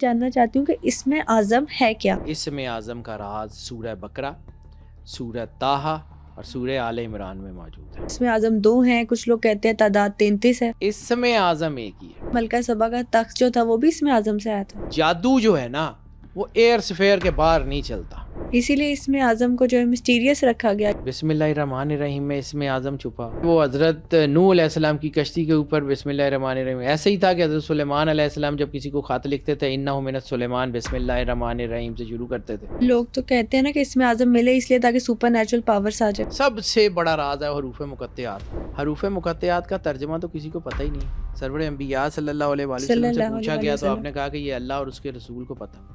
جاننا چاہتی ہوں کہ اسم اعظم ہے کیا؟ اسم اعظم کا راز سورہ بقرہ، سورہ طٰہٰ اور سورہ آل عمران میں موجود ہے۔ اسم اعظم دو ہیں، کچھ لوگ کہتے ہیں تعداد 33 ہے۔ اسم اعظم ایک ہی ہے۔ ملکہ سبا کا تخت جو تھا وہ بھی اسم اعظم سے آیا تھا، جادو جو ہے نا وہ ایئر سفیر کے باہر نہیں چلتا۔ اسی لیے اسم اعظم کو جو ہے مسٹیریس رکھا گیا۔ بسم اللہ الرحمن الرحیم میں اسم اعظم چھپا، وہ حضرت نوح علیہ السلام کی کشتی کے اوپر بسم اللہ الرحمن الرحیم ایسے ہی تھا کہ حضرت سلیمان علیہ السلام جب کسی کو خط لکھتے تھے انہ من سلیمان بسم اللہ الرحمن الرحیم سے شروع کرتے تھے۔ لوگ تو کہتے ہیں نا کہ اسم اعظم ملے اس لیے تاکہ سپر نیچرل پاورز آ جائے۔ سب سے بڑا راز ہے حروف مقطعات۔ حروف مقطعات کا ترجمہ تو کسی کو پتہ ہی نہیں۔ سرور انبیاء صلی اللہ علیہ وآلہ وسلم سے پوچھا گیا تو آپ نے کہا کہ یہ اللہ اور اس کے رسول کو پتہ۔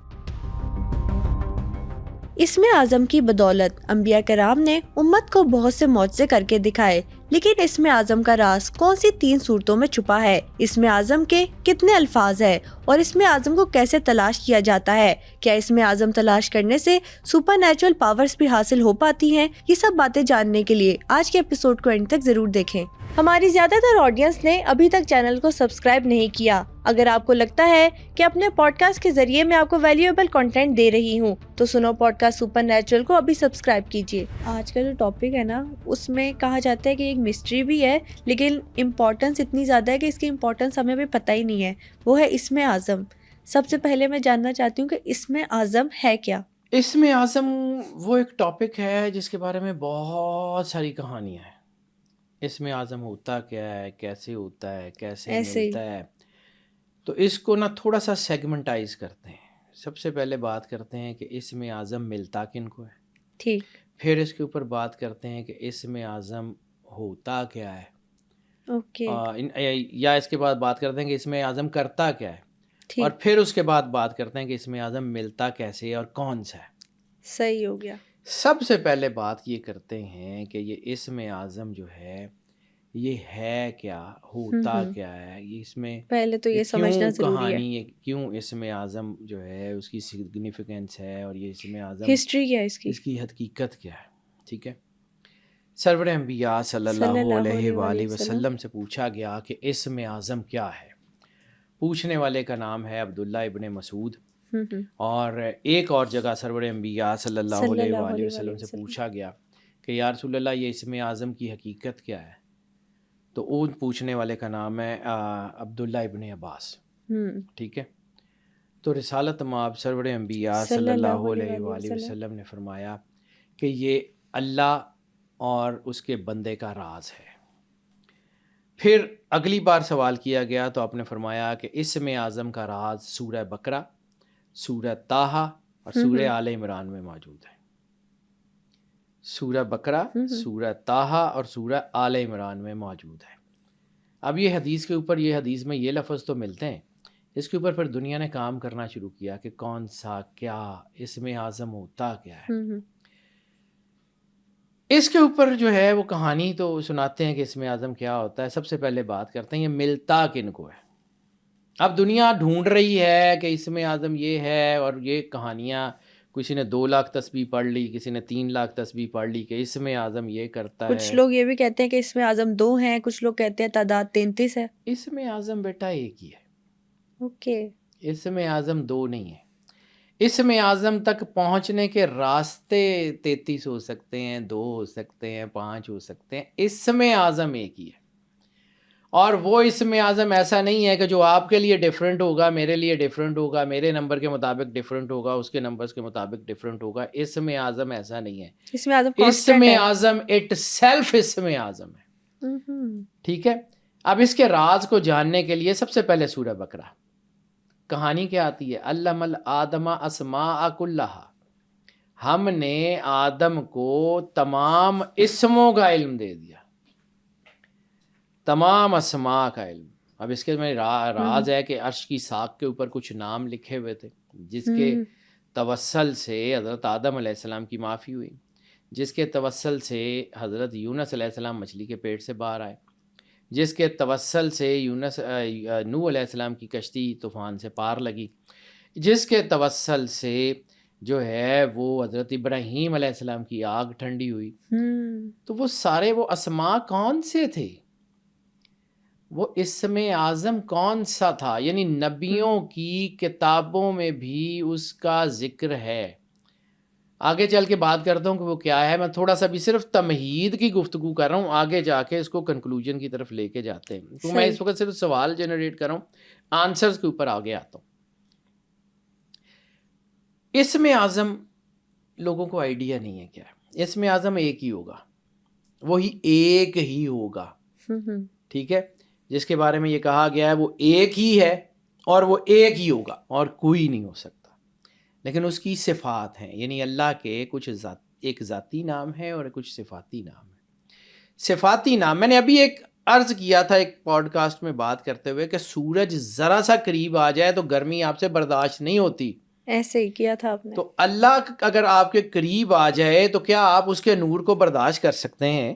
اسم اعظم کی بدولت انبیاء کرام نے امت کو بہت سے معجزے کر کے دکھائے، لیکن اسم اعظم کا راز کون سی 3 صورتوں میں چھپا ہے؟ اسم اعظم کے کتنے الفاظ ہیں اور اسم اعظم کو کیسے تلاش کیا جاتا ہے؟ کیا اسم اعظم تلاش کرنے سے سپر نیچرل پاورز بھی حاصل ہو پاتی ہیں؟ یہ سب باتیں جاننے کے لیے آج کے ایپیسوڈ کو اینڈ تک ضرور دیکھیں۔ ہماری زیادہ تر آڈینس نے ابھی تک چینل کو سبسکرائب نہیں کیا۔ اگر آپ کو لگتا ہے کہ اپنے پوڈ کاسٹ کے ذریعے میں آپ کو ویلیویبل کنٹینٹ دے رہی ہوں تو سنو پوڈ کاسٹ سپر نیچرل کو ابھی سبسکرائب کیجیے۔ آج کا جو ٹاپک ہے نا اس میں کہا جاتا ہے کہ ایک مسٹری بھی ہے لیکن امپورٹنس اتنی زیادہ ہے کہ اس کی امپورٹنس ہمیں بھی پتہ ہی نہیں ہے، وہ ہے اسم اعظم۔ سب سے پہلے میں جاننا چاہتی ہوں کہ اسم اعظم ہے کیا؟ اسم اعظم وہ ایک ٹاپک ہے جس کے بارے میں بہت ساری کہانیاں ہیں۔ اسم اعظم ہوتا کیا ہے، کیسے ہوتا ہے، کیسے ایسے ہی ملتا ہے، تو اس کو نا تھوڑا سا سیگمنٹائز کرتے ہیں۔ سب سے پہلے بات کرتے ہیں کہ اسم اعظم ملتا کن کو ہے، ٹھیک، پھر اس کے اوپر بات کرتے ہیں کہ اسم اعظم ہوتا کیا ہے، اوکے، یا اس کے بعد بات کرتے ہیں کہ اسم اعظم کرتا کیا ہے، اور ٹھیک، پھر اس کے بعد بات کرتے ہیں کہ اسم اعظم ملتا کیسے ہے اور کون سا ہے۔ صحیح ہو گیا۔ سب سے پہلے بات یہ کرتے ہیں کہ یہ اسم اعظم جو ہے یہ ہے کیا، ہوتا کیا ہے، یہ اس میں پہلے تو یہ سمجھنا کیوں ضروری ہے، کہانی ہے، کیوں اسم اعظم جو ہے اس کی سگنیفیکنس ہے، اور یہ اسم اعظم ہسٹری کیا ہے اس کی؟ اس کی حقیقت کیا ہے۔ ٹھیک ہے، سرور انبیاء صلی اللہ علیہ وآلہ وسلم سے پوچھا گیا کہ اسم اعظم کیا ہے۔ پوچھنے والے کا نام ہے عبداللہ ابن مسعود، اور ایک اور جگہ سرور انبیاء صلی اللہ علیہ وآلہ وسلم سے پوچھا گیا کہ یا رسول اللہ یہ اسم اعظم کی حقیقت کیا ہے، تو اون پوچھنے والے کا نام ہے عبداللہ ابن عباس۔ ٹھیک ہے، تو رسالت مآب سرور انبیاء صلی اللہ علیہ وآلہ وسلم نے فرمایا کہ یہ اللہ اور اس کے بندے کا راز ہے۔ پھر اگلی بار سوال کیا گیا تو آپ نے فرمایا کہ اسم اعظم کا راز سورہ بقرہ، سورہ طٰہٰ اور سورہ آل عمران میں موجود ہے۔ سورہ بقرہ، سورہ طٰہٰ اور سورہ آل عمران میں موجود ہے۔ اب یہ حدیث کے اوپر، یہ حدیث میں یہ لفظ تو ملتے ہیں، اس کے اوپر پھر دنیا نے کام کرنا شروع کیا کہ کون سا، کیا اسم اعظم ہوتا کیا ہے۔ اس کے اوپر جو ہے وہ کہانی تو سناتے ہیں کہ اسم اعظم کیا ہوتا ہے۔ سب سے پہلے بات کرتے ہیں یہ ملتا کن کو ہے۔ اب دنیا ڈھونڈ رہی ہے کہ اسم اعظم یہ ہے، اور یہ کہانیاں، کسی نے 2 لاکھ تسبیح پڑھ لی، کسی نے 3 لاکھ تسبیح پڑھ لی کہ اسم اعظم یہ کرتا ہے۔ کچھ لوگ یہ بھی کہتے ہیں کہ اسم اعظم 2 ہیں، کچھ لوگ کہتے ہیں تعداد 33 ہے۔ اسم اعظم بیٹا ایک ہی ہے، اوکے، اسم اعظم 2 نہیں ہے۔ اسم اعظم تک پہنچنے کے راستے 33 ہو سکتے ہیں، 2 ہو سکتے ہیں، 5 ہو سکتے ہیں، اسم اعظم ایک ہی ہے۔ اور وہ اسم اعظم ایسا نہیں ہے کہ جو آپ کے لیے ڈیفرنٹ ہوگا، میرے لیے ڈیفرنٹ ہوگا، میرے نمبر کے مطابق ڈیفرنٹ ہوگا، اس کے نمبرز کے مطابق ڈیفرنٹ ہوگا۔ اسم اعظم ایسا نہیں ہے۔ اسم اعظم اسم کانسٹنٹ ہے۔ اعظم اٹ سیلف اسم اعظم ہے۔ ٹھیک ہے، اب اس کے راز کو جاننے کے لیے سب سے پہلے سورہ بقرہ، کہانی کیا آتی ہے؟ علم الآدم اسماء کلہا، ہم نے آدم کو تمام اسموں کا علم دے دیا، تمام اسماء کا علم۔ اب اس کے میں راز ہے کہ عرش کی ساق کے اوپر کچھ نام لکھے ہوئے تھے جس کے توسل سے حضرت آدم علیہ السلام کی معافی ہوئی، جس کے توسل سے حضرت یونس علیہ السلام مچھلی کے پیٹ سے باہر آئے، جس کے توسل سے نوح علیہ السلام کی کشتی طوفان سے پار لگی، جس کے توسل سے جو ہے وہ حضرت ابراہیم علیہ السلام کی آگ ٹھنڈی ہوئی۔ تو وہ سارے وہ اسماء کون سے تھے؟ وہ اسم اعظم کون سا تھا، یعنی نبیوں کی کتابوں میں بھی اس کا ذکر ہے. آگے چل کے بات کرتا ہوں کہ وہ کیا ہے. میں تھوڑا سا بھی صرف تمہید کی گفتگو کر رہا ہوں، آگے جا کے اس کو کنکلوژن کی طرف لے کے جاتے ہیں. تو میں اس وقت صرف سوال جنریٹ کر رہا ہوں، آنسرز کے اوپر آگے آتا ہوں. اسم اعظم لوگوں کو آئیڈیا نہیں ہے کیا ہے. اسم اعظم ایک ہی ہوگا، وہی ایک ہی ہوگا، ٹھیک ہے، جس کے بارے میں یہ کہا گیا ہے وہ ایک ہی ہے اور وہ ایک ہی ہوگا اور کوئی نہیں ہو سکتا. لیکن اس کی صفات ہیں، یعنی اللہ کے کچھ ایک ذاتی نام ہے اور کچھ صفاتی نام ہے. صفاتی نام میں نے ابھی ایک عرض کیا تھا ایک پوڈ کاسٹ میں بات کرتے ہوئے کہ سورج ذرا سا قریب آ جائے تو گرمی آپ سے برداشت نہیں ہوتی. ایسے ہی کیا تھا آپ نے. تو اللہ اگر آپ کے قریب آ جائے تو کیا آپ اس کے نور کو برداشت کر سکتے ہیں؟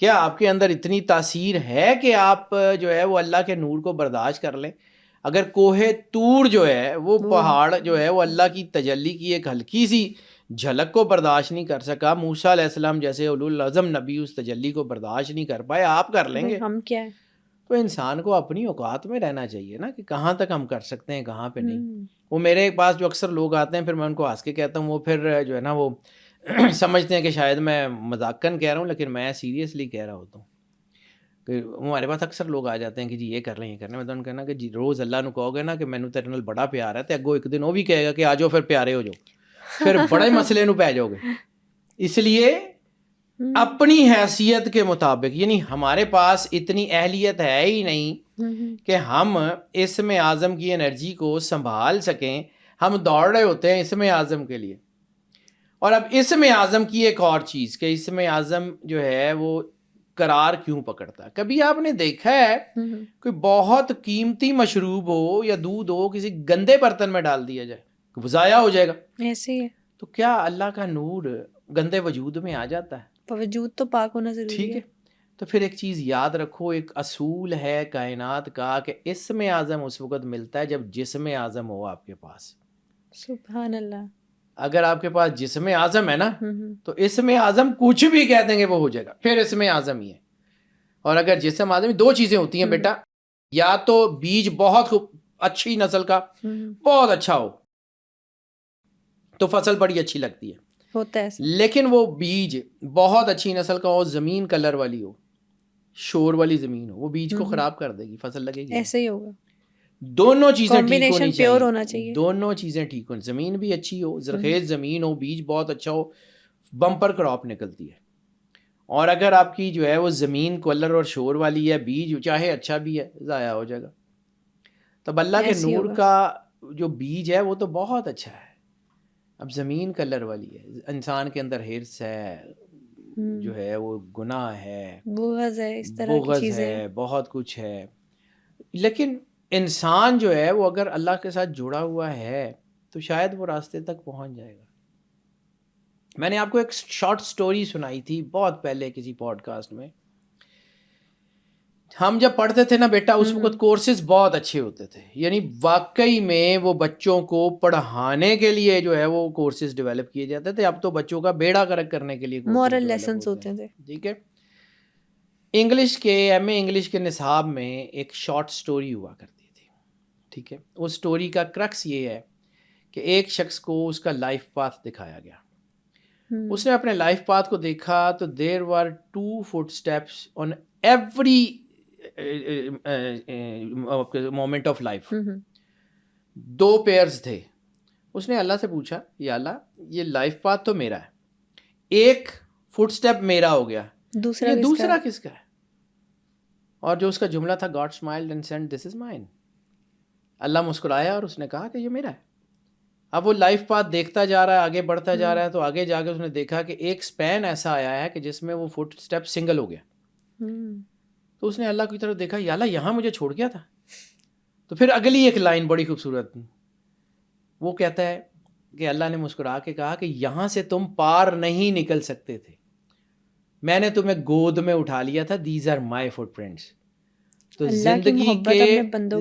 کیا آپ کے اندر اتنی تاثیر ہے کہ آپ جو ہے وہ اللہ کے نور کو برداشت کر لیں؟ اگر کوہ طور جو ہے وہ پہاڑ جو ہے وہ اللہ کی تجلی کی ایک ہلکی سی جھلک کو برداشت نہیں کر سکا، موسیٰ علیہ السلام جیسے اولو العزم نبی اس تجلی کو برداشت نہیں کر پائے، آپ کر لیں گے؟ ہم کیا ہے؟ تو انسان کو اپنی اوقات میں رہنا چاہیے نا کہ کہاں تک ہم کر سکتے ہیں کہاں پہ نہیں. وہ میرے پاس جو اکثر لوگ آتے ہیں پھر میں ان کو ہنس کے کہتا ہوں، وہ پھر جو ہے نا وہ سمجھتے ہیں کہ شاید میں مذاقاً کہہ رہا ہوں لیکن میں سیریسلی کہہ رہا ہوتا ہوں. کہ ہمارے پاس اکثر لوگ آ جاتے ہیں کہ جی یہ کر لیں یہ کرنا. میں تو ان کہنا کہ جی روز اللہ نو کہو گے نا کہ مینوں تیرے نال بڑا پیار ہے تو اگوں ایک دن وہ بھی کہے گا کہ آ جاؤ پھر پیارے ہو جاؤ، پھر بڑے مسئلے نو پہ جاؤ گے. اس لیے اپنی حیثیت کے مطابق، یعنی ہمارے پاس اتنی اہلیت ہے ہی نہیں کہ ہم اسم اعظم کی انرجی کو سنبھال سکیں. ہم دوڑ رہے ہوتے ہیں اسم اعظم کے لیے. اور اب اسم اعظم کی ایک اور چیز کہ اسم اعظم جو ہے وہ قرار کیوں پکڑتا ہے. کبھی آپ نے دیکھا ہے کوئی بہت قیمتی مشروب ہو یا دودھ ہو کسی گندے برتن میں ڈال دیا جائے وہ ضائع ہو جائے گا؟ ایسے ہی ہے. تو کیا اللہ کا نور گندے وجود میں آ جاتا ہے؟ وجود تو پاک ہونا ضروری ہے. ٹھیک ہے، تو پھر ایک چیز یاد رکھو، ایک اصول ہے کائنات کا کہ اسم اعظم اس وقت ملتا ہے جب جسم اعظم ہو آپ کے پاس. سبحان اللہ. اگر آپ کے پاس جسم اعظم ہے نا تو اسم اعظم کچھ بھی کہہ دیں گے وہ ہو جائے گا، پھر اسم اعظم ہی ہے. اور اگر جسم اعظم، دو چیزیں ہوتی ہیں بیٹا، یا تو بیج بہت اچھی نسل کا بہت اچھا ہو تو فصل بڑی اچھی لگتی ہے، ہوتا ہے. لیکن وہ بیج بہت اچھی نسل کا ہو، زمین کلر والی ہو، شور والی زمین ہو، وہ بیج کو خراب کر دے گی، فصل لگے گی. ایسے ہی ہوگا. دونوں چیزیں ٹھیک ہونی پیور ہونا چاہیے. دونوں چیزیں ٹھیک ہونی، زمین بھی اچھی ہو، زرخیز زمین ہو، بیج بہت اچھا ہو، بمپر کراپ نکلتی ہے. اور اگر آپ کی جو ہے وہ زمین کلر اور شور والی ہے، بیج چاہے اچھا بھی ہے ضائع ہو جائے گا. تب اللہ کے نور کا جو بیج ہے وہ تو بہت اچھا ہے. اب زمین کلر والی ہے، انسان کے اندر حرص ہے، جو ہے وہ گناہ ہے، بغض ہے، اس طرح کی چیزیں ہے، بہت کچھ ہے. لیکن انسان جو ہے وہ اگر اللہ کے ساتھ جڑا ہوا ہے تو شاید وہ راستے تک پہنچ جائے گا. میں نے آپ کو ایک شارٹ سٹوری سنائی تھی بہت پہلے کسی پوڈ کاسٹ میں. ہم جب پڑھتے تھے نا بیٹا اس وقت کورسز بہت اچھے ہوتے تھے، یعنی واقعی میں وہ بچوں کو پڑھانے کے لیے جو ہے وہ کورسز ڈیولپ کیے جاتے تھے. اب تو بچوں کا بیڑا غرق کرنے کے لیے مورل لیسنز ہوتے تھے. ٹھیک ہے، انگلش کے ایم اے انگلش کے نصاب میں ایک شارٹ سٹوری ہوا کرتی تھی. ٹھیک ہے، اس سٹوری کا کرکس یہ ہے کہ ایک شخص کو اس کا لائف پاتھ دکھایا گیا. اس نے اپنے لائف پاتھ کو دیکھا تو there were 2 footsteps on every moment of life. 2 pairs تھے. اس نے اللہ سے پوچھا یا اللہ یہ لائف پاتھ تو میرا ہے، ایک فٹ اسٹیپ میرا ہو گیا، دوسرا کس کا ہے؟ اور جو اس کا جملہ تھا God smiled and said this is mine. اللہ مسکرایا اور اس نے کہا کہ یہ میرا ہے. اب وہ لائف پاتھ دیکھتا جا رہا ہے، آگے بڑھتا جا رہا ہے، تو آگے جا کے اس نے دیکھا کہ ایک سپین ایسا آیا ہے کہ جس میں وہ فٹ اسٹیپ سنگل ہو گیا. تو اس نے اللہ کی طرف دیکھا، یا اللہ یہاں مجھے چھوڑ گیا تھا. تو پھر اگلی ایک لائن بڑی خوبصورت، وہ کہتا ہے کہ اللہ نے مسکرا کے کہا کہ یہاں سے تم پار نہیں نکل سکتے تھے، میں نے تمہیں گود میں اٹھا لیا تھا. These are my footprints. تو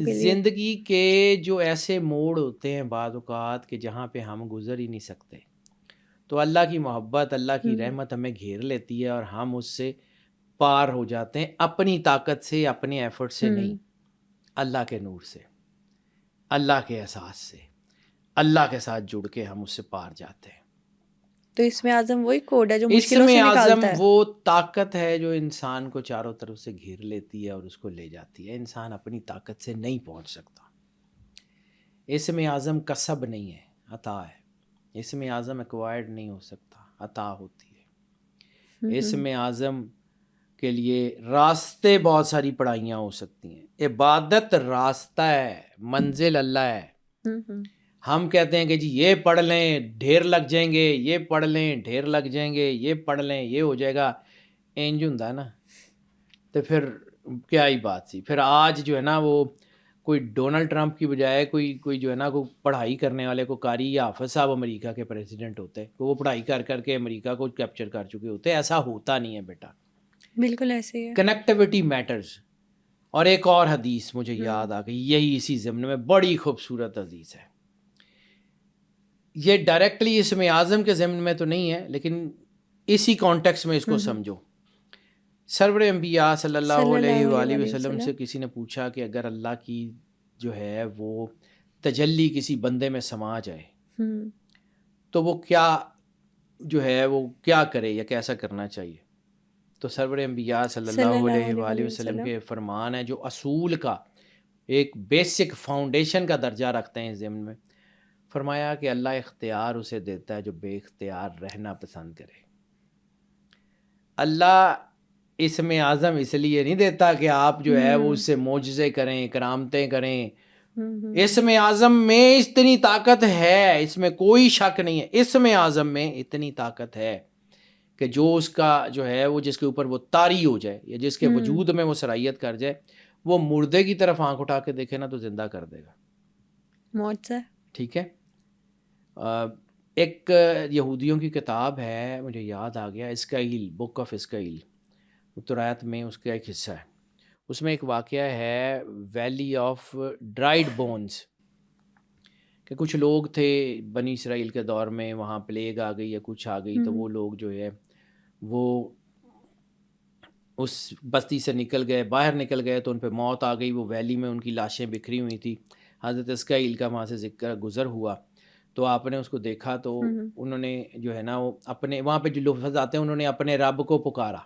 زندگی کے جو ایسے موڑ ہوتے ہیں بعض اوقات کہ جہاں پہ ہم گزر ہی نہیں سکتے، تو اللہ کی محبت، اللہ کی رحمت ہمیں گھیر لیتی ہے اور ہم اس سے پار ہو جاتے ہیں اپنی طاقت سے، اپنے ایفرٹ سے نہیں، اللہ کے نور سے، اللہ کے احساس سے، اللہ کے ساتھ جڑ کے ہم اس سے پار جاتے ہیں۔ تو اسم اعظم وہی کوڈ ہے جو مشکلوں سے اسم اعظم نکالتا ہے۔ وہ طاقت ہے جو انسان کو چاروں طرف سے گھیر لیتی ہے اور اس کو لے جاتی ہے۔ انسان اپنی طاقت سے نہیں پہنچ سکتا۔ اسم اعظم کسب نہیں ہے، عطا ہے۔ اسم اعظم ایکوائرڈ نہیں ہو سکتا، عطا ہوتی ہے۔ اسم اعظم کے لیے راستے بہت ساری پڑھائیاں ہو سکتی ہیں۔ عبادت راستہ ہے، منزل اللہ ہے۔ ہم کہتے ہیں کہ جی یہ پڑھ لیں ڈھیر لگ جائیں گے، یہ پڑھ لیں ڈھیر لگ جائیں گے، یہ پڑھ لیں یہ ہو جائے گا، انج ہوندا نا۔ تو پھر کیا ہی بات سی۔ پھر آج جو ہے نا وہ کوئی ڈونلڈ ٹرمپ کی بجائے کوئی جو ہے نا کوئی پڑھائی کرنے والے کو قاری یا حافظ صاحب امریکہ کے پریزیڈنٹ ہوتے، وہ پڑھائی کر کر کے امریکہ کو کیپچر کر چکے ہوتے۔ ایسا ہوتا نہیں ہے بیٹا، بالکل ایسے ہی ہے۔ Connectivity matters. اور ایک اور حدیث مجھے یاد آ گئی، یہی اسی ضمن میں، بڑی خوبصورت حدیث ہے۔ یہ ڈائریکٹلی اسم اعظم کے ضمن میں تو نہیں ہے، لیکن اسی کانٹیکس میں اس کو سمجھو۔ سرور انبیاء صلی اللہ علیہ وآلہ وسلم سے کسی نے پوچھا کہ اگر اللہ کی جو ہے وہ تجلی کسی بندے میں سما جائے تو وہ کیا جو ہے وہ کیا کرے یا کیسا کرنا چاہیے؟ تو سرور انبیاء صلی اللہ علیہ وآلہ وسلم کے فرمان ہے جو اصول کا ایک بیسک فاؤنڈیشن کا درجہ رکھتے ہیں ضمن میں، فرمایا کہ اللہ اختیار اسے دیتا ہے جو بے اختیار رہنا پسند کرے۔ اللہ اسم اعظم اس لیے نہیں دیتا کہ آپ جو ہے وہ اس سے معجزے کریں، کرامتیں کریں۔ اسم اعظم میں اتنی طاقت ہے، اس میں کوئی شک نہیں ہے، اسم اعظم میں اتنی طاقت ہے کہ جو اس کا جو ہے وہ جس کے اوپر وہ طاری ہو جائے یا جس کے وجود میں وہ صلاحیت کر جائے، وہ مردے کی طرف آنکھ اٹھا کے دیکھے نا تو زندہ کر دے گا۔ معجزہ، ٹھیک ہے۔ ایک یہودیوں کی کتاب ہے، مجھے یاد آ گیا، اسکائیل، بک آف اسکائیل، اترایت میں اس کا ایک حصہ ہے۔ اس میں ایک واقعہ ہے ویلی آف ڈرائیڈ بونز، کہ کچھ لوگ تھے بنی اسرائیل کے دور میں، وہاں پلیگ آ گئی یا کچھ آ گئی تو وہ لوگ جو ہے وہ اس بستی سے نکل گئے، باہر نکل گئے تو ان پہ موت آ گئی، وہ ویلی میں ان کی لاشیں بکھری ہوئی تھی۔ حضرت اسکائیل کا وہاں سے ذکر گزر ہوا تو آپ نے اس کو دیکھا تو انہوں نے جو ہے نا وہ اپنے وہاں پہ جو لفظ آتے ہیں، انہوں نے اپنے رب کو پکارا،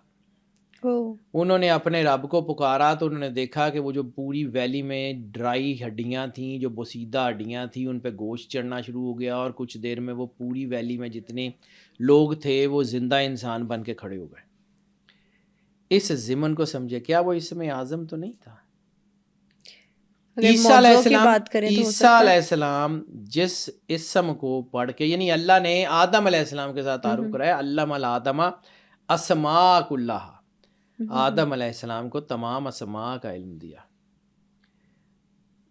انہوں نے اپنے رب کو پکارا تو انہوں نے دیکھا کہ وہ جو پوری ویلی میں ڈرائی ہڈیاں تھیں، جو بوسیدہ ہڈیاں تھیں، ان پہ گوشت چڑھنا شروع ہو گیا، اور کچھ دیر میں وہ پوری ویلی میں جتنے لوگ تھے وہ زندہ انسان بن کے کھڑے ہو گئے۔ اس ضمن کو سمجھے، کیا وہ اسم اعظم تو نہیں تھا؟ عیسیٰ علیہ السلام جس اسم کو پڑھ کے، یعنی اللہ نے آدم علیہ السلام کے ساتھ تعارف کرایا، علم الآدم اسماء کلھا، آدم علیہ السلام کو تمام اسماء کا علم دیا۔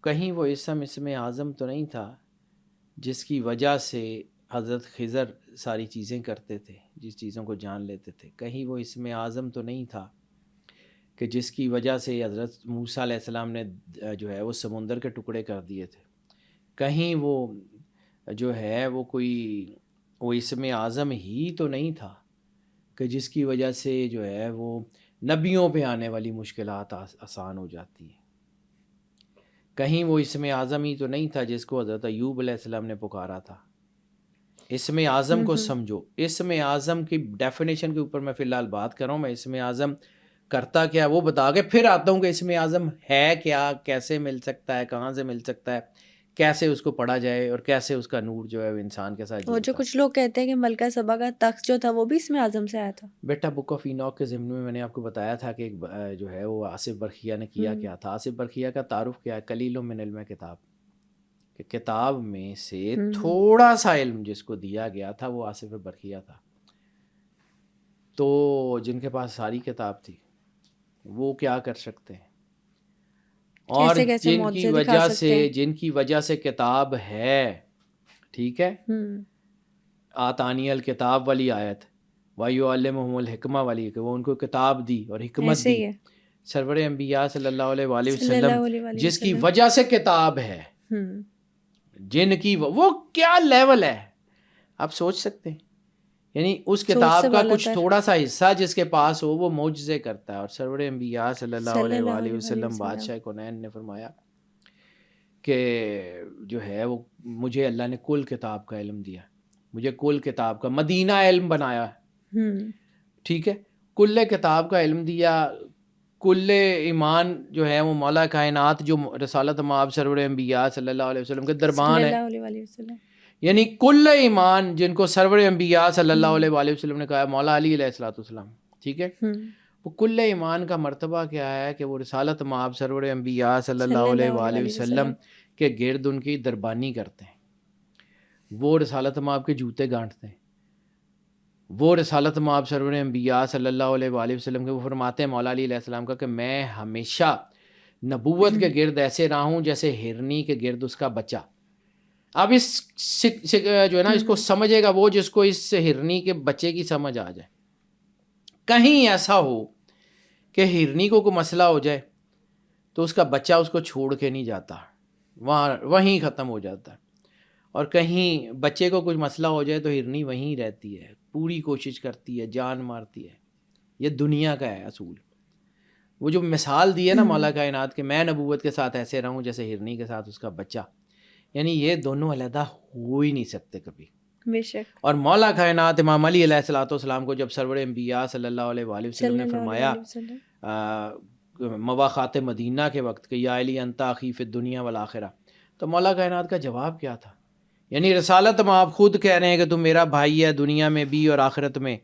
کہیں وہ اسم اعظم تو نہیں تھا جس کی وجہ سے حضرت خضر ساری چیزیں کرتے تھے، جس چیزوں کو جان لیتے تھے؟ کہیں وہ اسم اعظم تو نہیں تھا کہ جس کی وجہ سے حضرت موسیٰ علیہ السلام نے جو ہے وہ سمندر کے ٹکڑے کر دیے تھے؟ کہیں وہ جو ہے وہ وہ اسم اعظم ہی تو نہیں تھا کہ جس کی وجہ سے جو ہے وہ نبیوں پہ آنے والی مشکلات آسان ہو جاتی ہیں؟ کہیں وہ اسم اعظم ہی تو نہیں تھا جس کو حضرت ایوب علیہ السلام نے پکارا تھا؟ اسم اعظم کو سمجھو۔ اسم اعظم کی ڈیفینیشن کے اوپر میں فی الحال بات کر رہا ہوں، میں اسم اعظم کرتا کیا وہ بتا کے پھر آتا ہوں کہ اسم اعظم ہے کیا، کیسے مل سکتا ہے، کہاں سے مل سکتا ہے، کیسے اس کو پڑھا جائے، اور کیسے اس کا نور جو ہے وہ انسان کے ساتھ اور جو کچھ لوگ کہتے ہیں کہ ملکہ سبا کا تخت جو تھا وہ بھی اسم اعظم سے آیا تھا۔ بیٹا بک آف اینوک کے ضمن میں نے آپ کو بتایا تھا کہ ایک جو ہے وہ آصف برخیہ نے کیا تھا۔ آصف برخیہ کا تعارف کیا ہے؟ قلیل من علم کتاب، کہ کتاب میں سے تھوڑا سا علم جس کو دیا گیا تھا وہ آصف برخیہ تھا۔ تو جن کے پاس ساری کتاب تھی وہ کیا کر سکتے ہیں؟ اور جن کی وجہ سے کتاب ہے، ٹھیک ہے، آتانی الکتاب والی آیت، وَيُعَلِّمُهُمُ الْحِكْمَةَ والی، کہ وہ ان کو کتاب دی اور حکمت دی۔ سرور انبیاء صلی اللہ علیہ وآلہ وسلم جس کی وجہ سے کتاب ہے، جن کی وہ کیا لیول ہے آپ سوچ سکتے ہیں؟ یعنی اس کتاب کا کچھ تھوڑا سا حصہ جس کے پاس ہو وہ معجزے کرتا ہے. اور سرور انبیاء صلی اللہ علیہ وآلہ وسلم بادشاہ کونین نے فرمایا کہ جو ہے وہ مجھے اللہ نے کل کتاب کا علم دیا, مجھے کل کتاب کا مدینہ علم بنایا, ٹھیک ہے, کل کتاب کا علم دیا. کل ایمان جو ہے وہ مولا کائنات جو رسالت مآب سرور انبیاء صلی اللہ علیہ وسلم کے دربان ہے, یعنی کل ایمان جن کو سرور انبیاء صلی اللہ علیہ وآلہ وسلم نے کہا, مولا علی علیہ الصلوۃ والسلام, ٹھیک ہے, وہ کل ایمان کا مرتبہ کیا ہے کہ وہ رسالت مآب سرور انبیاء صلی اللہ علیہ وآلہ وسلم کے گرد ان کی دربانی کرتے ہیں, وہ رسالت مآب کے جوتے گانٹتے ہیں, وہ رسالت مآب سرور انبیاء صلی اللہ علیہ وآلہ وسلم کے وہ فرماتے ہیں مولا علی علیہ السلام کا کہ میں ہمیشہ نبوت کے گرد ایسے رہا ہوں جیسے ہرنی کے گرد اس کا بچہ. اب اس جو ہے نا اس کو سمجھے گا وہ جس کو اس ہرنی کے بچے کی سمجھ آ جائے. کہیں ایسا ہو کہ ہرنی کو کوئی مسئلہ ہو جائے تو اس کا بچہ اس کو چھوڑ کے نہیں جاتا, وہیں ختم ہو جاتا ہے. اور کہیں بچے کو کچھ مسئلہ ہو جائے تو ہرنی وہیں رہتی ہے, پوری کوشش کرتی ہے, جان مارتی ہے. یہ دنیا کا ہے اصول. وہ جو مثال دی ہے نا مولا کائنات کہ میں نبوت کے ساتھ ایسے رہوں جیسے ہرنی کے ساتھ اس کا بچہ, یعنی یہ دونوں علیحدہ ہو ہی نہیں سکتے کبھی. بے شک. اور مولا کائنات امام علی علیہ الصلوۃ والسلام کو جب سرور انبیاء صلی اللہ علیہ وآلہ وسلم نے فرمایا مواخات مدینہ کے وقت کہ یا علی انت اخی فی الدنیا والآخرہ, تو مولا کائنات کا جواب کیا تھا؟ یعنی رسالت میں آپ خود کہہ رہے ہیں کہ تم میرا بھائی ہے دنیا میں بھی اور آخرت میں.